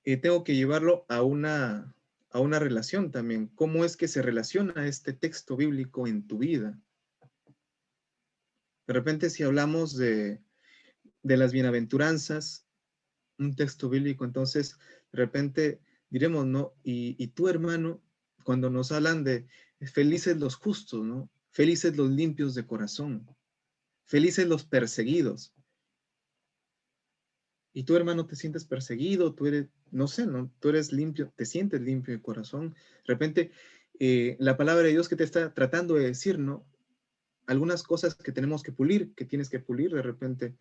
A: tengo que llevarlo a una relación también. ¿Cómo es que se relaciona este texto bíblico en tu vida? De repente, si hablamos de las bienaventuranzas, un texto bíblico, entonces, de repente diremos, ¿no? Y tú, hermano, cuando nos hablan de felices los justos, ¿no? Felices los limpios de corazón, felices los perseguidos. Y tú, hermano, te sientes perseguido, tú eres, no sé, ¿no? Tú eres limpio, te sientes limpio de corazón. De repente, la palabra de Dios que te está tratando de decir, ¿no? Algunas cosas que tenemos que pulir, que tienes que pulir de repente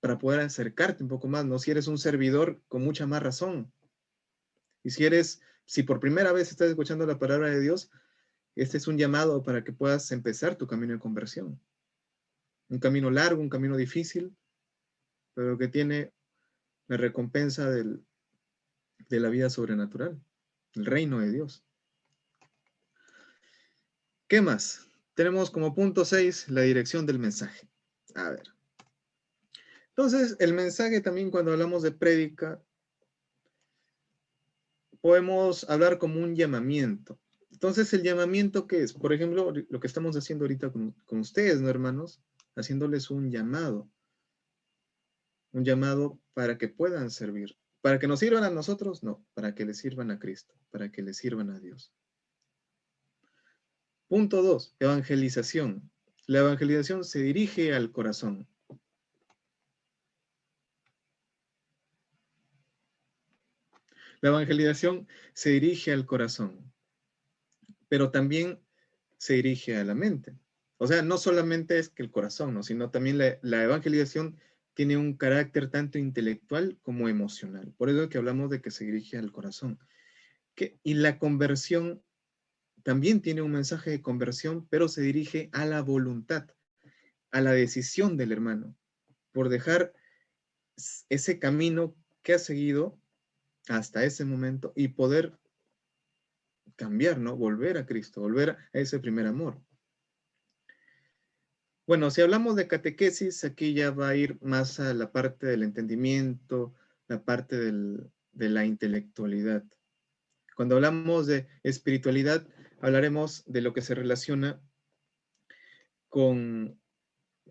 A: para poder acercarte un poco más, ¿no? Si eres un servidor, con mucha más razón. Y si por primera vez estás escuchando la palabra de Dios, este es un llamado para que puedas empezar tu camino de conversión. Un camino largo, un camino difícil, pero que tiene la recompensa de la vida sobrenatural, el reino de Dios. ¿Qué más? Tenemos como punto 6 la dirección del mensaje. A ver. Entonces, el mensaje también cuando hablamos de prédica, podemos hablar como un llamamiento. Entonces, ¿el llamamiento qué es? Por ejemplo, lo que estamos haciendo ahorita con ustedes, ¿no, hermanos? Haciéndoles un llamado para que puedan servir. ¿Para que nos sirvan a nosotros? No, para que les sirvan a Cristo, para que les sirvan a Dios. Punto 2, evangelización. La evangelización se dirige al corazón. La evangelización se dirige al corazón, pero también se dirige a la mente. O sea, no solamente es que el corazón, ¿no? Sino también la evangelización tiene un carácter tanto intelectual como emocional. Por eso es que hablamos de que se dirige al corazón. Y la conversión también tiene un mensaje de conversión, pero se dirige a la voluntad, a la decisión del hermano, por dejar ese camino que ha seguido hasta ese momento y poder cambiar, ¿no? Volver a Cristo, volver a ese primer amor. Bueno, si hablamos de catequesis, aquí ya va a ir más a la parte del entendimiento, la parte de la intelectualidad. Cuando hablamos de espiritualidad, hablaremos de lo que se relaciona con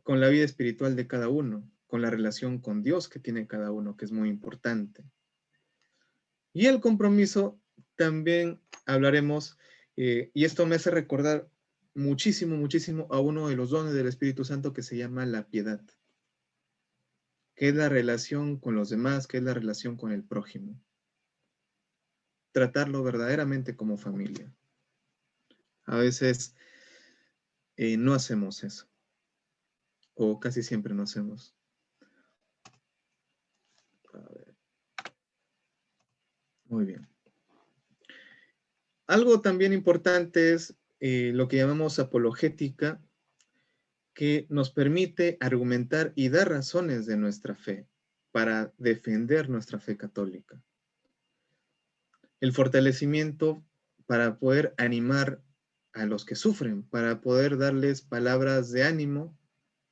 A: la vida espiritual de cada uno, con la relación con Dios que tiene cada uno, que es muy importante. Y el compromiso también hablaremos, y esto me hace recordar muchísimo, muchísimo a uno de los dones del Espíritu Santo que se llama la piedad, que es la relación con los demás, que es la relación con el prójimo. Tratarlo verdaderamente como familia. A veces no hacemos eso, o casi siempre no hacemos. A ver. Muy bien. Algo también importante es lo que llamamos apologética, que nos permite argumentar y dar razones de nuestra fe para defender nuestra fe católica. El fortalecimiento para poder animar a los que sufren, para poder darles palabras de ánimo,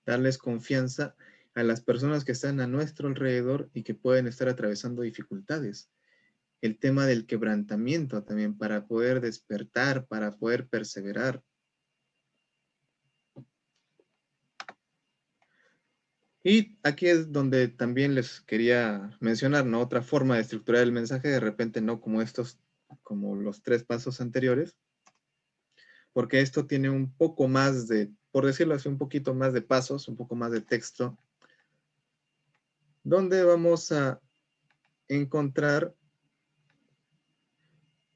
A: darles confianza a las personas que están a nuestro alrededor y que pueden estar atravesando dificultades. el tema del quebrantamiento también, para poder despertar, para poder perseverar. Y aquí es donde también les quería mencionar, ¿no? Otra forma de estructurar el mensaje, de repente no como estos, como los 3 pasos anteriores, porque esto tiene un poco más de, por decirlo así, un poquito más de pasos, un poco más de texto, donde vamos a encontrar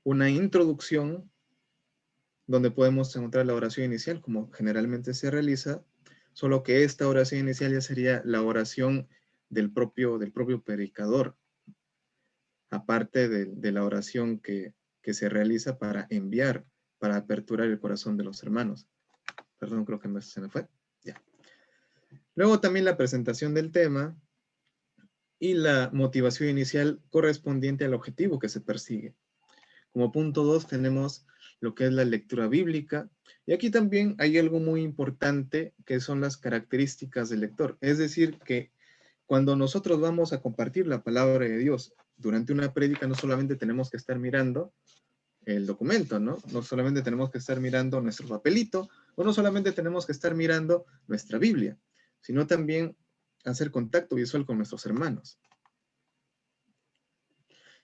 A: una introducción, donde podemos encontrar la oración inicial, como generalmente se realiza, solo que esta oración inicial ya sería la oración del propio predicador, aparte de la oración que se realiza para enviar, para aperturar el corazón de los hermanos. Perdón, creo que se me fue. Ya. Luego también la presentación del tema y la motivación inicial correspondiente al objetivo que se persigue. Como punto 2 tenemos lo que es la lectura bíblica. Y aquí también hay algo muy importante que son las características del lector. Es decir, que cuando nosotros vamos a compartir la palabra de Dios durante una prédica, no solamente tenemos que estar mirando el documento, ¿no? No solamente tenemos que estar mirando nuestro papelito, o no solamente tenemos que estar mirando nuestra Biblia, sino también hacer contacto visual con nuestros hermanos.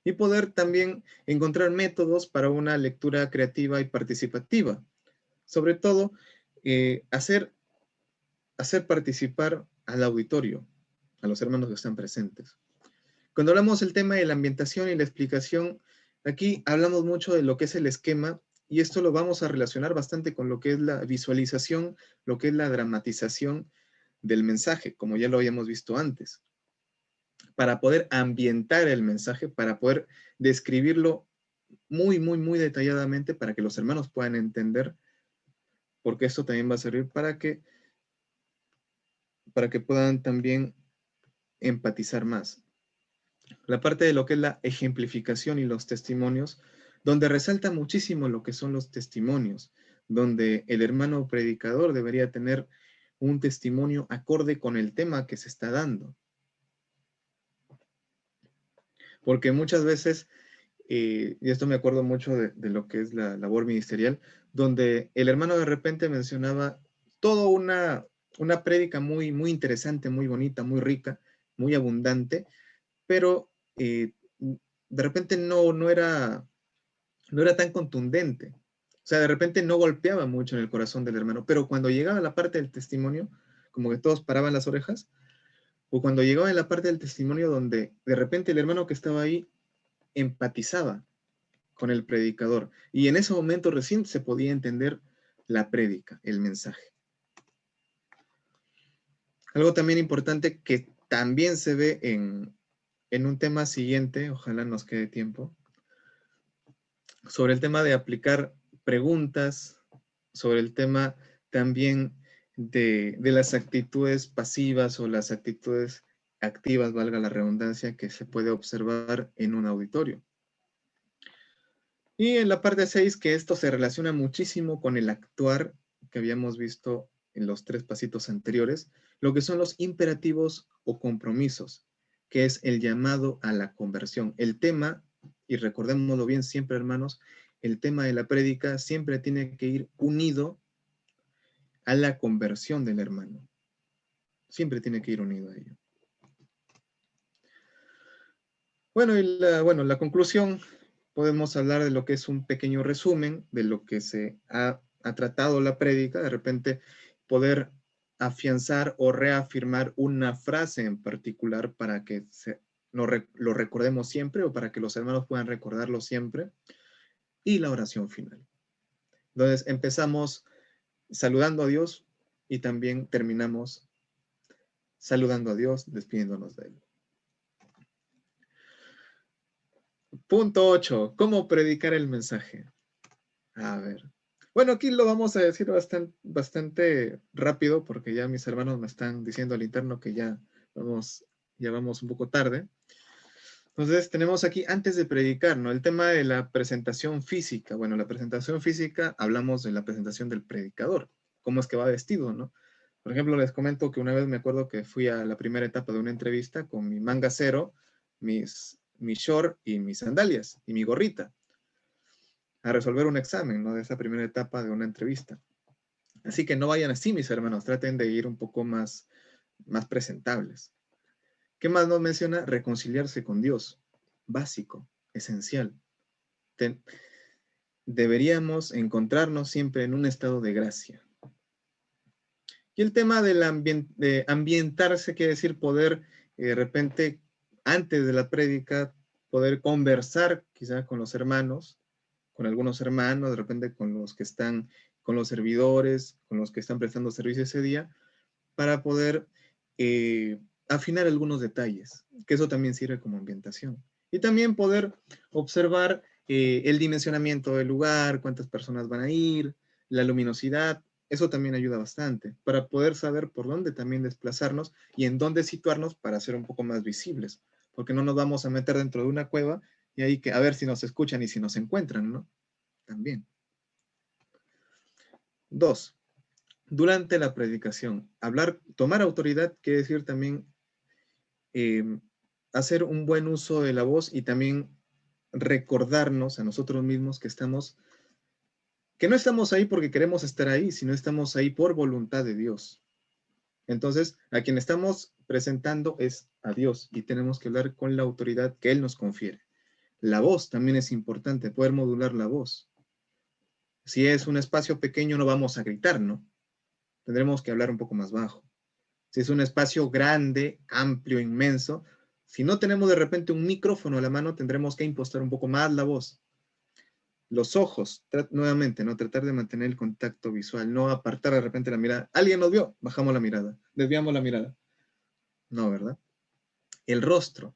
A: Y poder también encontrar métodos para una lectura creativa y participativa. Sobre todo, hacer participar al auditorio, a los hermanos que están presentes. Cuando hablamos del tema de la ambientación y la explicación, aquí hablamos mucho de lo que es el esquema, y esto lo vamos a relacionar bastante con lo que es la visualización, lo que es la dramatización del mensaje, como ya lo habíamos visto antes. Para poder ambientar el mensaje, para poder describirlo muy, muy, muy detalladamente para que los hermanos puedan entender, porque esto también va a servir para que puedan también empatizar más. La parte de lo que es la ejemplificación y los testimonios, donde resalta muchísimo lo que son los testimonios, donde el hermano predicador debería tener un testimonio acorde con el tema que se está dando. Porque muchas veces, y esto me acuerdo mucho de lo que es la labor ministerial, donde el hermano de repente mencionaba toda una prédica muy, muy interesante, muy bonita, muy rica, muy abundante, pero de repente no era tan contundente. O sea, de repente no golpeaba mucho en el corazón del hermano, pero cuando llegaba la parte del testimonio, como que todos paraban las orejas, o cuando llegaba en la parte del testimonio donde de repente el hermano que estaba ahí empatizaba con el predicador, y en ese momento recién se podía entender la prédica, el mensaje. Algo también importante que también se ve en un tema siguiente, ojalá nos quede tiempo, sobre el tema de aplicar preguntas, sobre el tema también de las actitudes pasivas o las actitudes activas, valga la redundancia, que se puede observar en un auditorio. Y en la parte 6, que esto se relaciona muchísimo con el actuar que habíamos visto en los 3 pasitos anteriores, lo que son los imperativos o compromisos, que es el llamado a la conversión. El tema, y recordémoslo bien siempre, hermanos, el tema de la prédica siempre tiene que ir unido a la conversión del hermano. Siempre tiene que ir unido a ello. Bueno, y la conclusión, podemos hablar de lo que es un pequeño resumen de lo que se ha tratado la prédica, de repente poder afianzar o reafirmar una frase en particular para que lo recordemos siempre o para que los hermanos puedan recordarlo siempre, y la oración final. Entonces empezamos saludando a Dios y también terminamos saludando a Dios, despidiéndonos de Él. Punto 8. ¿Cómo predicar el mensaje? A ver. Bueno, aquí lo vamos a decir bastante rápido porque ya mis hermanos me están diciendo al interno que ya vamos un poco tarde. Entonces tenemos aquí, antes de predicar, ¿no? El tema de la presentación física. Bueno, la presentación física, hablamos de la presentación del predicador. Cómo es que va vestido, ¿no? Por ejemplo, les comento que una vez me acuerdo que fui a la primera etapa de una entrevista con mi manga cero, mis mi short y mis sandalias y mi gorrita a resolver un examen, ¿no? De esa primera etapa de una entrevista. Así que no vayan así, mis hermanos, traten de ir un poco más presentables. ¿Qué más nos menciona? Reconciliarse con Dios, básico, esencial. Deberíamos encontrarnos siempre en un estado de gracia. Y el tema de ambientarse quiere decir poder, de repente, antes de la prédica, poder conversar quizá con los hermanos, con algunos hermanos, de repente con los que están, con los servidores, con los que están prestando servicio ese día, para poder afinar algunos detalles, que eso también sirve como ambientación. Y también poder observar el dimensionamiento del lugar, cuántas personas van a ir, la luminosidad, eso también ayuda bastante, para poder saber por dónde también desplazarnos y en dónde situarnos para ser un poco más visibles, porque no nos vamos a meter dentro de una cueva y ahí que a ver si nos escuchan y si nos encuentran, ¿no? También. 2. Durante la predicación, tomar autoridad quiere decir también hacer un buen uso de la voz y también recordarnos a nosotros mismos que no estamos ahí porque queremos estar ahí, sino estamos ahí por voluntad de Dios. Entonces, a quien estamos presentando es a Dios y tenemos que hablar con la autoridad que Él nos confiere. La voz también es importante, poder modular la voz. Si es un espacio pequeño, no vamos a gritar, ¿no? Tendremos que hablar un poco más bajo. Si es un espacio grande, amplio, inmenso, si no tenemos de repente un micrófono a la mano, tendremos que impostar un poco más la voz. Los ojos, nuevamente, ¿no? Tratar de mantener el contacto visual, no apartar de repente la mirada. ¿Alguien nos vio? Bajamos la mirada, desviamos la mirada. No, ¿verdad? El rostro.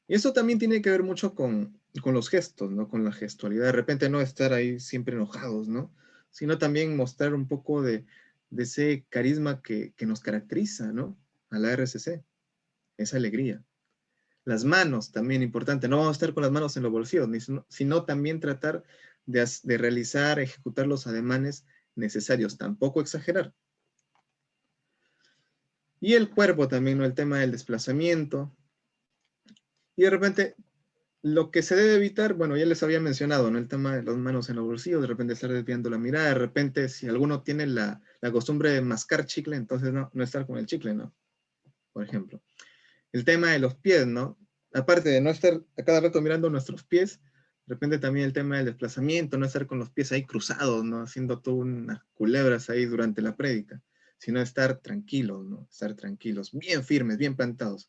A: Y eso también tiene que ver mucho con los gestos, ¿no? Con la gestualidad. De repente no estar ahí siempre enojados, ¿no? Sino también mostrar un poco de ese carisma que nos caracteriza, ¿no? A la RCC. Esa alegría. Las manos, también importante. No vamos a estar con las manos en los bolsillos, sino también tratar de realizar, ejecutar los ademanes necesarios. Tampoco exagerar. Y el cuerpo también, ¿no? El tema del desplazamiento. Y de repente, lo que se debe evitar, bueno, ya les había mencionado, ¿no? El tema de las manos en los bolsillos, de repente estar desviando la mirada, de repente si alguno tiene la costumbre de mascar chicle, entonces no estar con el chicle, ¿no? Por ejemplo. El tema de los pies, ¿no? Aparte de no estar a cada rato mirando nuestros pies, de repente también el tema del desplazamiento, no estar con los pies ahí cruzados, ¿no? Haciendo tú unas culebras ahí durante la prédica, sino estar tranquilos, ¿no? Estar tranquilos, bien firmes, bien plantados.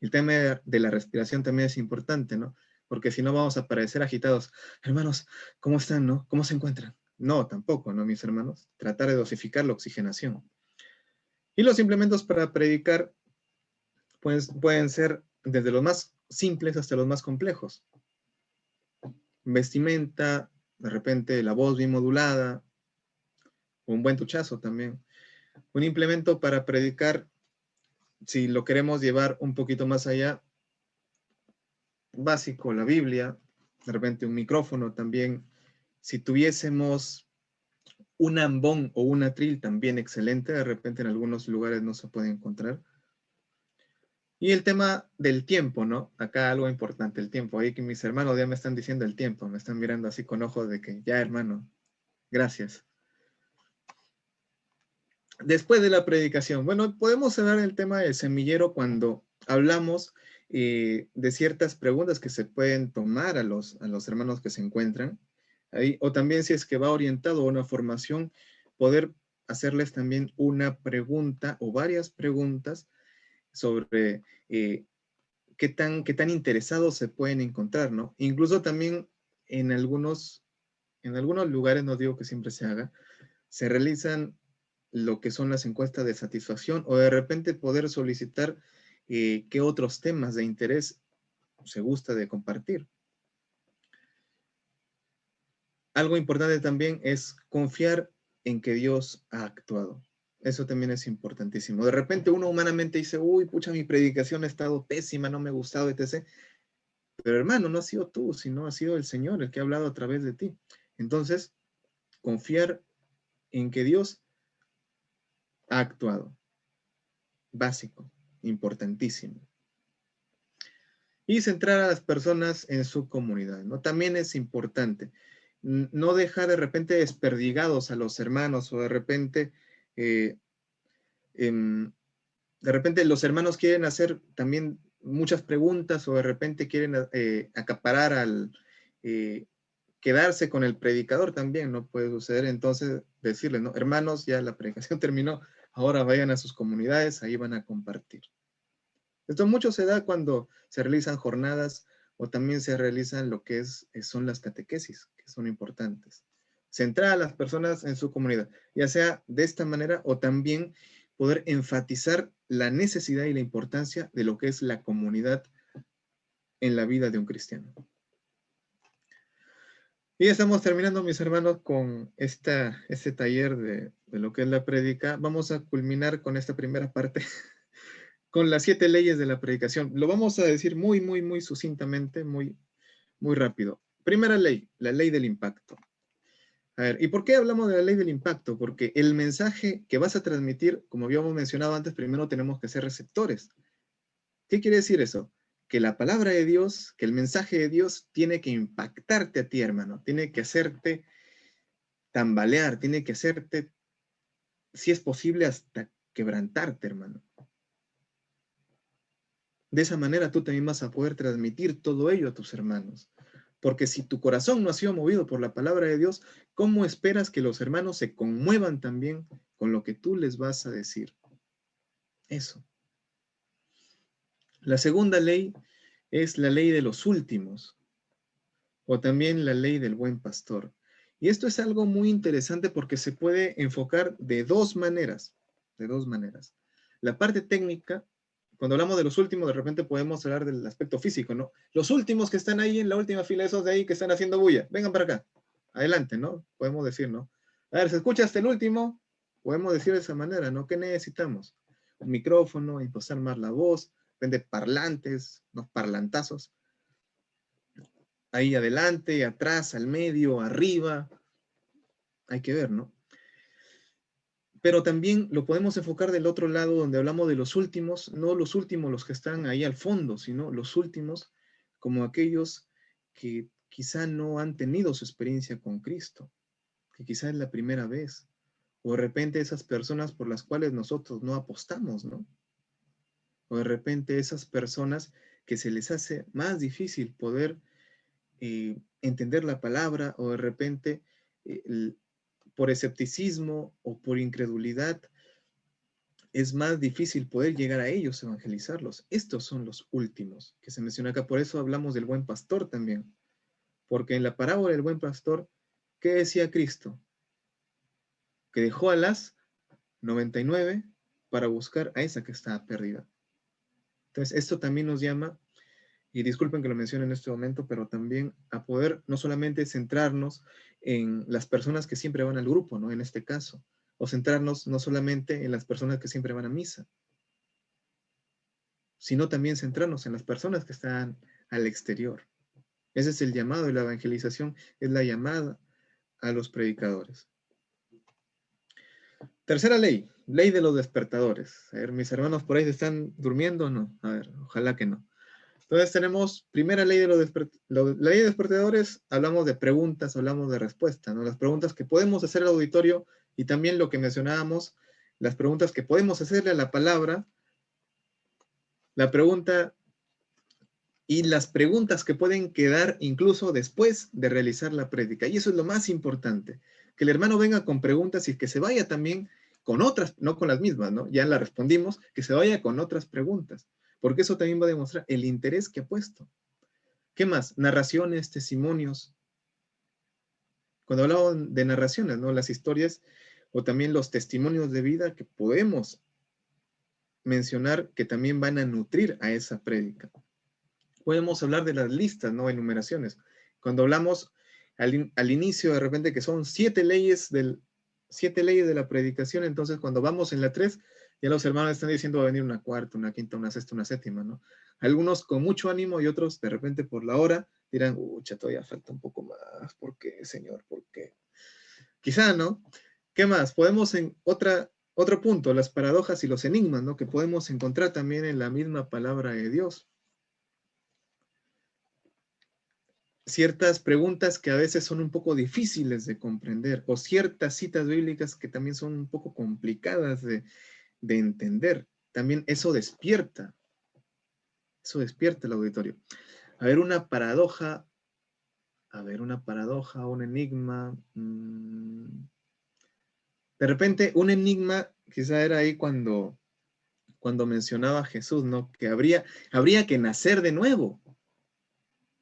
A: El tema de la respiración también es importante, ¿no? Porque si no vamos a parecer agitados. Hermanos, ¿cómo están, no? ¿Cómo se encuentran? No, tampoco, ¿no, mis hermanos? Tratar de dosificar la oxigenación. Y los implementos para predicar pues, pueden ser desde los más simples hasta los más complejos. Vestimenta, de repente la voz bien modulada, un buen tuchazo también. Un implemento para predicar, si lo queremos llevar un poquito más allá, básico, la Biblia, de repente un micrófono también. Si tuviésemos un ambón o un atril también excelente, de repente en algunos lugares no se puede encontrar. Y el tema del tiempo, ¿no? Acá algo importante, el tiempo. Ahí que mis hermanos ya me están diciendo el tiempo, me están mirando así con ojos de que, ya hermano, gracias. Después de la predicación, bueno, podemos hablar del tema del semillero cuando hablamos de ciertas preguntas que se pueden tomar a los hermanos que se encuentran ahí, o también si es que va orientado a una formación, poder hacerles también una pregunta o varias preguntas sobre qué tan interesados se pueden encontrar, ¿no? Incluso también en algunos lugares, no digo que siempre se haga, se realizan lo que son las encuestas de satisfacción o de repente poder solicitar qué otros temas de interés se gusta de compartir. Algo importante también es confiar en que Dios ha actuado. Eso también es importantísimo. De repente uno humanamente dice, uy, pucha, mi predicación ha estado pésima, no me ha gustado, etc. Pero hermano, no ha sido tú, sino ha sido el Señor el que ha hablado a través de ti. Entonces, confiar en que Dios ha actuado. Básico, importantísimo. Y centrar a las personas en su comunidad, ¿no? También es importante. No dejar de repente desperdigados a los hermanos o de repente los hermanos quieren hacer también muchas preguntas o de repente quieren acaparar quedarse con el predicador también, ¿no? Puede suceder. Entonces decirles, ¿no? Hermanos, ya la predicación terminó, ahora vayan a sus comunidades, ahí van a compartir. Esto mucho se da cuando se realizan jornadas o también se realizan lo que son las catequesis, que son importantes. Centrar a las personas en su comunidad, ya sea de esta manera o también poder enfatizar la necesidad y la importancia de lo que es la comunidad en la vida de un cristiano. Y ya estamos terminando, mis hermanos, con este taller de lo que es la prédica. Vamos a culminar con esta primera parte, con las 7 leyes de la predicación. Lo vamos a decir muy, muy, muy sucintamente, muy, muy rápido. Primera ley, la ley del impacto. A ver, ¿y por qué hablamos de la ley del impacto? Porque el mensaje que vas a transmitir, como habíamos mencionado antes, primero tenemos que ser receptores. ¿Qué quiere decir eso? Que la palabra de Dios, que el mensaje de Dios tiene que impactarte a ti, hermano. Tiene que hacerte tambalear, tiene que hacerte, si es posible, hasta quebrantarte, hermano. De esa manera tú también vas a poder transmitir todo ello a tus hermanos. Porque si tu corazón no ha sido movido por la palabra de Dios, ¿cómo esperas que los hermanos se conmuevan también con lo que tú les vas a decir? Eso. La segunda ley es la ley de los últimos, o también la ley del buen pastor. Y esto es algo muy interesante porque se puede enfocar de dos maneras. La parte técnica, cuando hablamos de los últimos, de repente podemos hablar del aspecto físico, ¿no? Los últimos que están ahí en la última fila, esos de ahí que están haciendo bulla, vengan para acá, adelante, ¿no? Podemos decir, ¿no? A ver, ¿se escucha hasta el último? Podemos decir de esa manera, ¿no? ¿Qué necesitamos? Un micrófono, impulsar más la voz, vende parlantes, unos parlantazos. Ahí adelante, atrás, al medio, arriba. Hay que ver, ¿no? Pero también lo podemos enfocar del otro lado, donde hablamos de los últimos, no los últimos los que están ahí al fondo, sino los últimos como aquellos que quizá no han tenido su experiencia con Cristo, que quizá es la primera vez, o de repente esas personas por las cuales nosotros no apostamos, ¿no? O de repente esas personas que se les hace más difícil poder entender la palabra, o de repente por escepticismo o por incredulidad, es más difícil poder llegar a ellos, evangelizarlos. Estos son los últimos que se menciona acá. Por eso hablamos del buen pastor también. Porque en la parábola del buen pastor, ¿qué decía Cristo? Que dejó a las 99 para buscar a esa que estaba perdida. Entonces, esto también nos llama, y disculpen que lo mencione en este momento, pero también a poder no solamente centrarnos en las personas que siempre van al grupo, ¿no? En este caso, o centrarnos no solamente en las personas que siempre van a misa, sino también centrarnos en las personas que están al exterior. Ese es el llamado, y la evangelización es la llamada a los predicadores. Tercera ley, ley de los despertadores. A ver, mis hermanos por ahí se están durmiendo o no. A ver, ojalá que no. Entonces tenemos primera ley de la ley de despertadores, hablamos de preguntas, hablamos de respuestas, ¿no? Las preguntas que podemos hacer al auditorio y también lo que mencionábamos, las preguntas que podemos hacerle a la palabra, la pregunta y las preguntas que pueden quedar incluso después de realizar la prédica. Y eso es lo más importante, que el hermano venga con preguntas y que se vaya también con otras, no con las mismas, ¿no? Ya la respondimos, que se vaya con otras preguntas, porque eso también va a demostrar el interés que ha puesto. ¿Qué más? Narraciones, testimonios. Cuando hablamos de narraciones, ¿no? Las historias o también los testimonios de vida que podemos mencionar que también van a nutrir a esa prédica. Podemos hablar de las listas, ¿no? Enumeraciones. Cuando hablamos al inicio, de repente, que son 7 leyes de la predicación, entonces cuando vamos en la 3, ya los hermanos están diciendo va a venir una cuarta, una quinta, una sexta, una séptima, ¿no? Algunos con mucho ánimo y otros, de repente, por la hora, dirán, todavía falta un poco más. ¿Por qué, Señor? ¿Por qué? Quizá, ¿no? ¿Qué más? Podemos en otro punto, las paradojas y los enigmas, ¿no? Que podemos encontrar también en la misma palabra de Dios. ciertas preguntas que a veces son un poco difíciles de comprender, o ciertas citas bíblicas que también son un poco complicadas de entender. También eso despierta el auditorio. A ver, una paradoja, un enigma. De repente, un enigma quizá era ahí cuando mencionaba a Jesús, ¿no? Que habría que nacer de nuevo.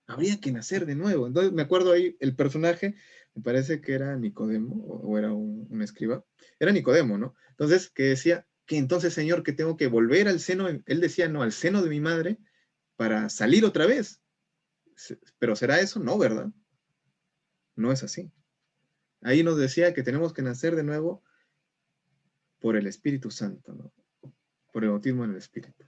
A: Habría que nacer de nuevo. Entonces, me acuerdo ahí, el personaje, me parece que era Nicodemo, o era un escriba. Era Nicodemo, ¿no? Entonces, que decía, que entonces, Señor, que tengo que volver al seno, él decía, no, al seno de mi madre, para salir otra vez. Pero ¿será eso? No, ¿verdad? No es así. Ahí nos decía que tenemos que nacer de nuevo por el Espíritu Santo, ¿no? Por el bautismo en el Espíritu.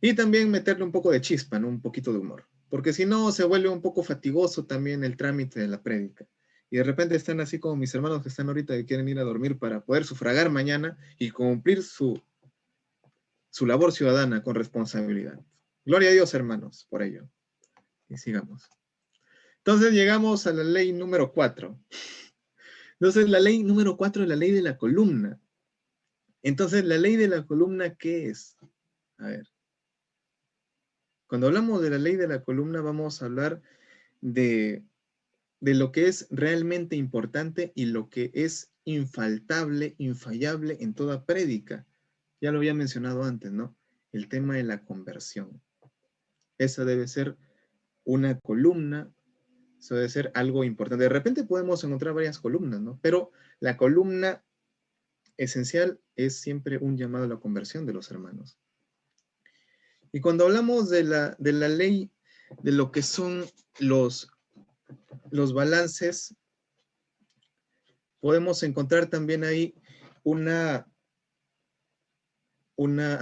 A: Y también meterle un poco de chispa, ¿no? Un poquito de humor. Porque si no, se vuelve un poco fatigoso también el trámite de la prédica. Y de repente están así como mis hermanos que están ahorita que quieren ir a dormir para poder sufragar mañana y cumplir su labor ciudadana con responsabilidad. Gloria a Dios, hermanos, por ello. Y sigamos. Entonces llegamos a la ley número 4. Entonces la ley número 4 es la ley de la columna. Entonces, ¿la ley de la columna qué es? A ver. Cuando hablamos de la ley de la columna, vamos a hablar de lo que es realmente importante y lo que es infaltable, infallable en toda prédica. Ya lo había mencionado antes, ¿no? El tema de la conversión. Esa debe ser una columna, eso debe ser algo importante. De repente podemos encontrar varias columnas, ¿no? Pero la columna esencial es siempre un llamado a la conversión de los hermanos. Y cuando hablamos de la ley, de lo que son los balances, podemos encontrar también ahí a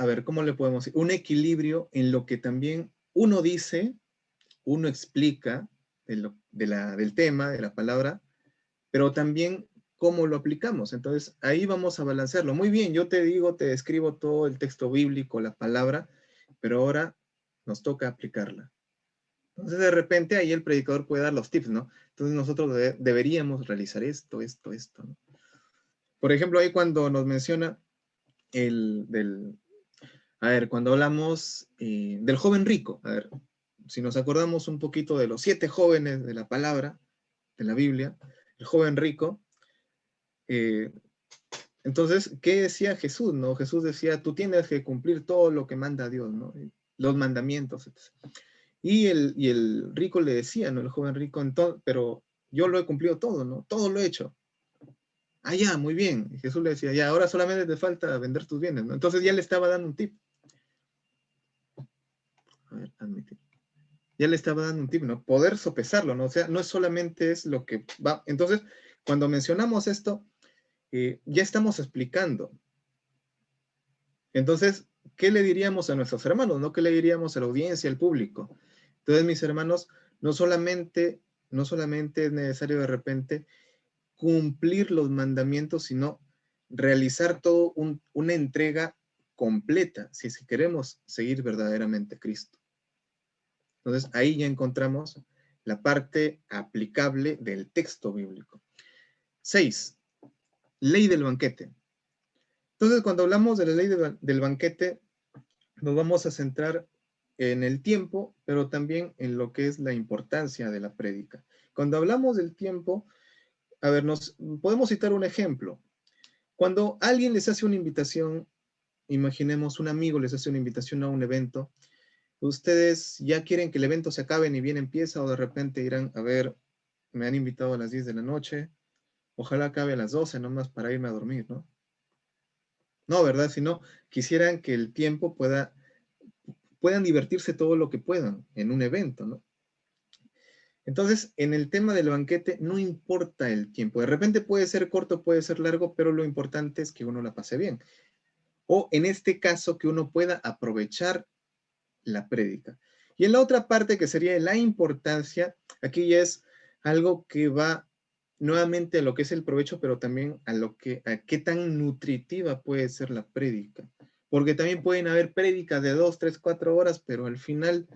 A: ver, ¿cómo le podemos decir? Un equilibrio en lo que también uno dice, uno explica del tema, de la palabra, pero también cómo lo aplicamos. Entonces, ahí vamos a balancearlo. Muy bien, yo te digo, te describo todo el texto bíblico, la palabra, pero ahora nos toca aplicarla. Entonces, de repente, ahí el predicador puede dar los tips, ¿no? Entonces, nosotros deberíamos realizar esto, ¿no? Por ejemplo, ahí cuando nos menciona cuando hablamos del joven rico, a ver, si nos acordamos un poquito de los 7 jóvenes de la palabra, de la Biblia, el joven rico, entonces, ¿qué decía Jesús, no? Jesús decía, tú tienes que cumplir todo lo que manda Dios, ¿no? Los mandamientos, etc. Y el rico le decía, ¿no? El joven rico, pero yo lo he cumplido todo, ¿no? Todo lo he hecho. Ah, ya, muy bien. Y Jesús le decía, ya, ahora solamente te falta vender tus bienes, ¿no? Entonces ya le estaba dando un tip. A ver, admitir. Ya le estaba dando un tip, ¿no? Poder sopesarlo, ¿no? O sea, no es solamente es lo que va. Entonces, cuando mencionamos esto, ya estamos explicando. Entonces, ¿qué le diríamos a nuestros hermanos, no? ¿Qué le diríamos a la audiencia, al público? Entonces, mis hermanos, no solamente es necesario de repente cumplir los mandamientos, sino realizar todo una entrega completa, si es que queremos seguir verdaderamente a Cristo. Entonces, ahí ya encontramos la parte aplicable del texto bíblico. 6. Ley del banquete. Entonces, cuando hablamos de la ley del banquete, nos vamos a centrar en el tiempo, pero también en lo que es la importancia de la prédica. Cuando hablamos del tiempo, a ver, podemos citar un ejemplo. Cuando alguien les hace una invitación, imaginemos un amigo les hace una invitación a un evento, ustedes ya quieren que el evento se acabe ni bien empieza, o de repente dirán, a ver, me han invitado a las 10 de la noche, ojalá acabe a las 12 nomás para irme a dormir, ¿no? No, ¿verdad? Si no, quisieran que el tiempo puedan divertirse todo lo que puedan en un evento, ¿no? Entonces, en el tema del banquete, no importa el tiempo. De repente puede ser corto, puede ser largo, pero lo importante es que uno la pase bien. O en este caso, que uno pueda aprovechar la prédica. Y en la otra parte, que sería la importancia, aquí ya es algo que va nuevamente a lo que es el provecho, pero también a qué tan nutritiva puede ser la prédica. Porque también pueden haber prédicas de 2, 3, 4 horas, pero al final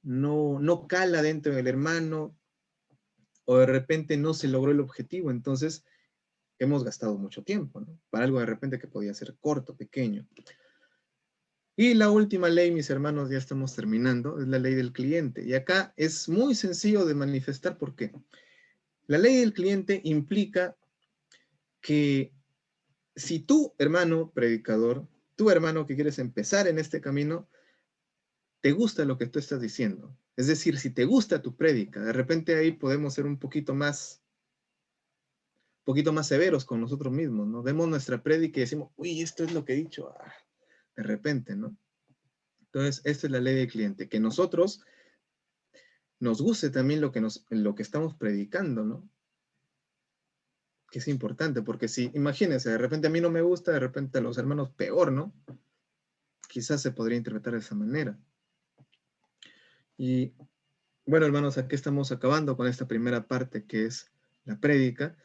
A: no cala dentro del hermano, o de repente no se logró el objetivo, entonces hemos gastado mucho tiempo, ¿no? Para algo de repente que podía ser corto, pequeño. Y la última ley, mis hermanos, ya estamos terminando, es la ley del cliente. Y acá es muy sencillo de manifestar por qué. La ley del cliente implica que si tú, hermano predicador, tú, hermano que quieres empezar en este camino, te gusta lo que tú estás diciendo. Es decir, si te gusta tu prédica, de repente ahí podemos ser un poquito más severos con nosotros mismos, ¿no? Vemos nuestra prédica y decimos, uy, esto es lo que he dicho, de repente, ¿no? Entonces, esta es la ley del cliente, que nosotros nos guste también lo que estamos predicando, ¿no? Que es importante, porque si, imagínense, de repente a mí no me gusta, de repente a los hermanos peor, ¿no? Quizás se podría interpretar de esa manera. Y bueno, hermanos, aquí estamos acabando con esta primera parte que es la prédica.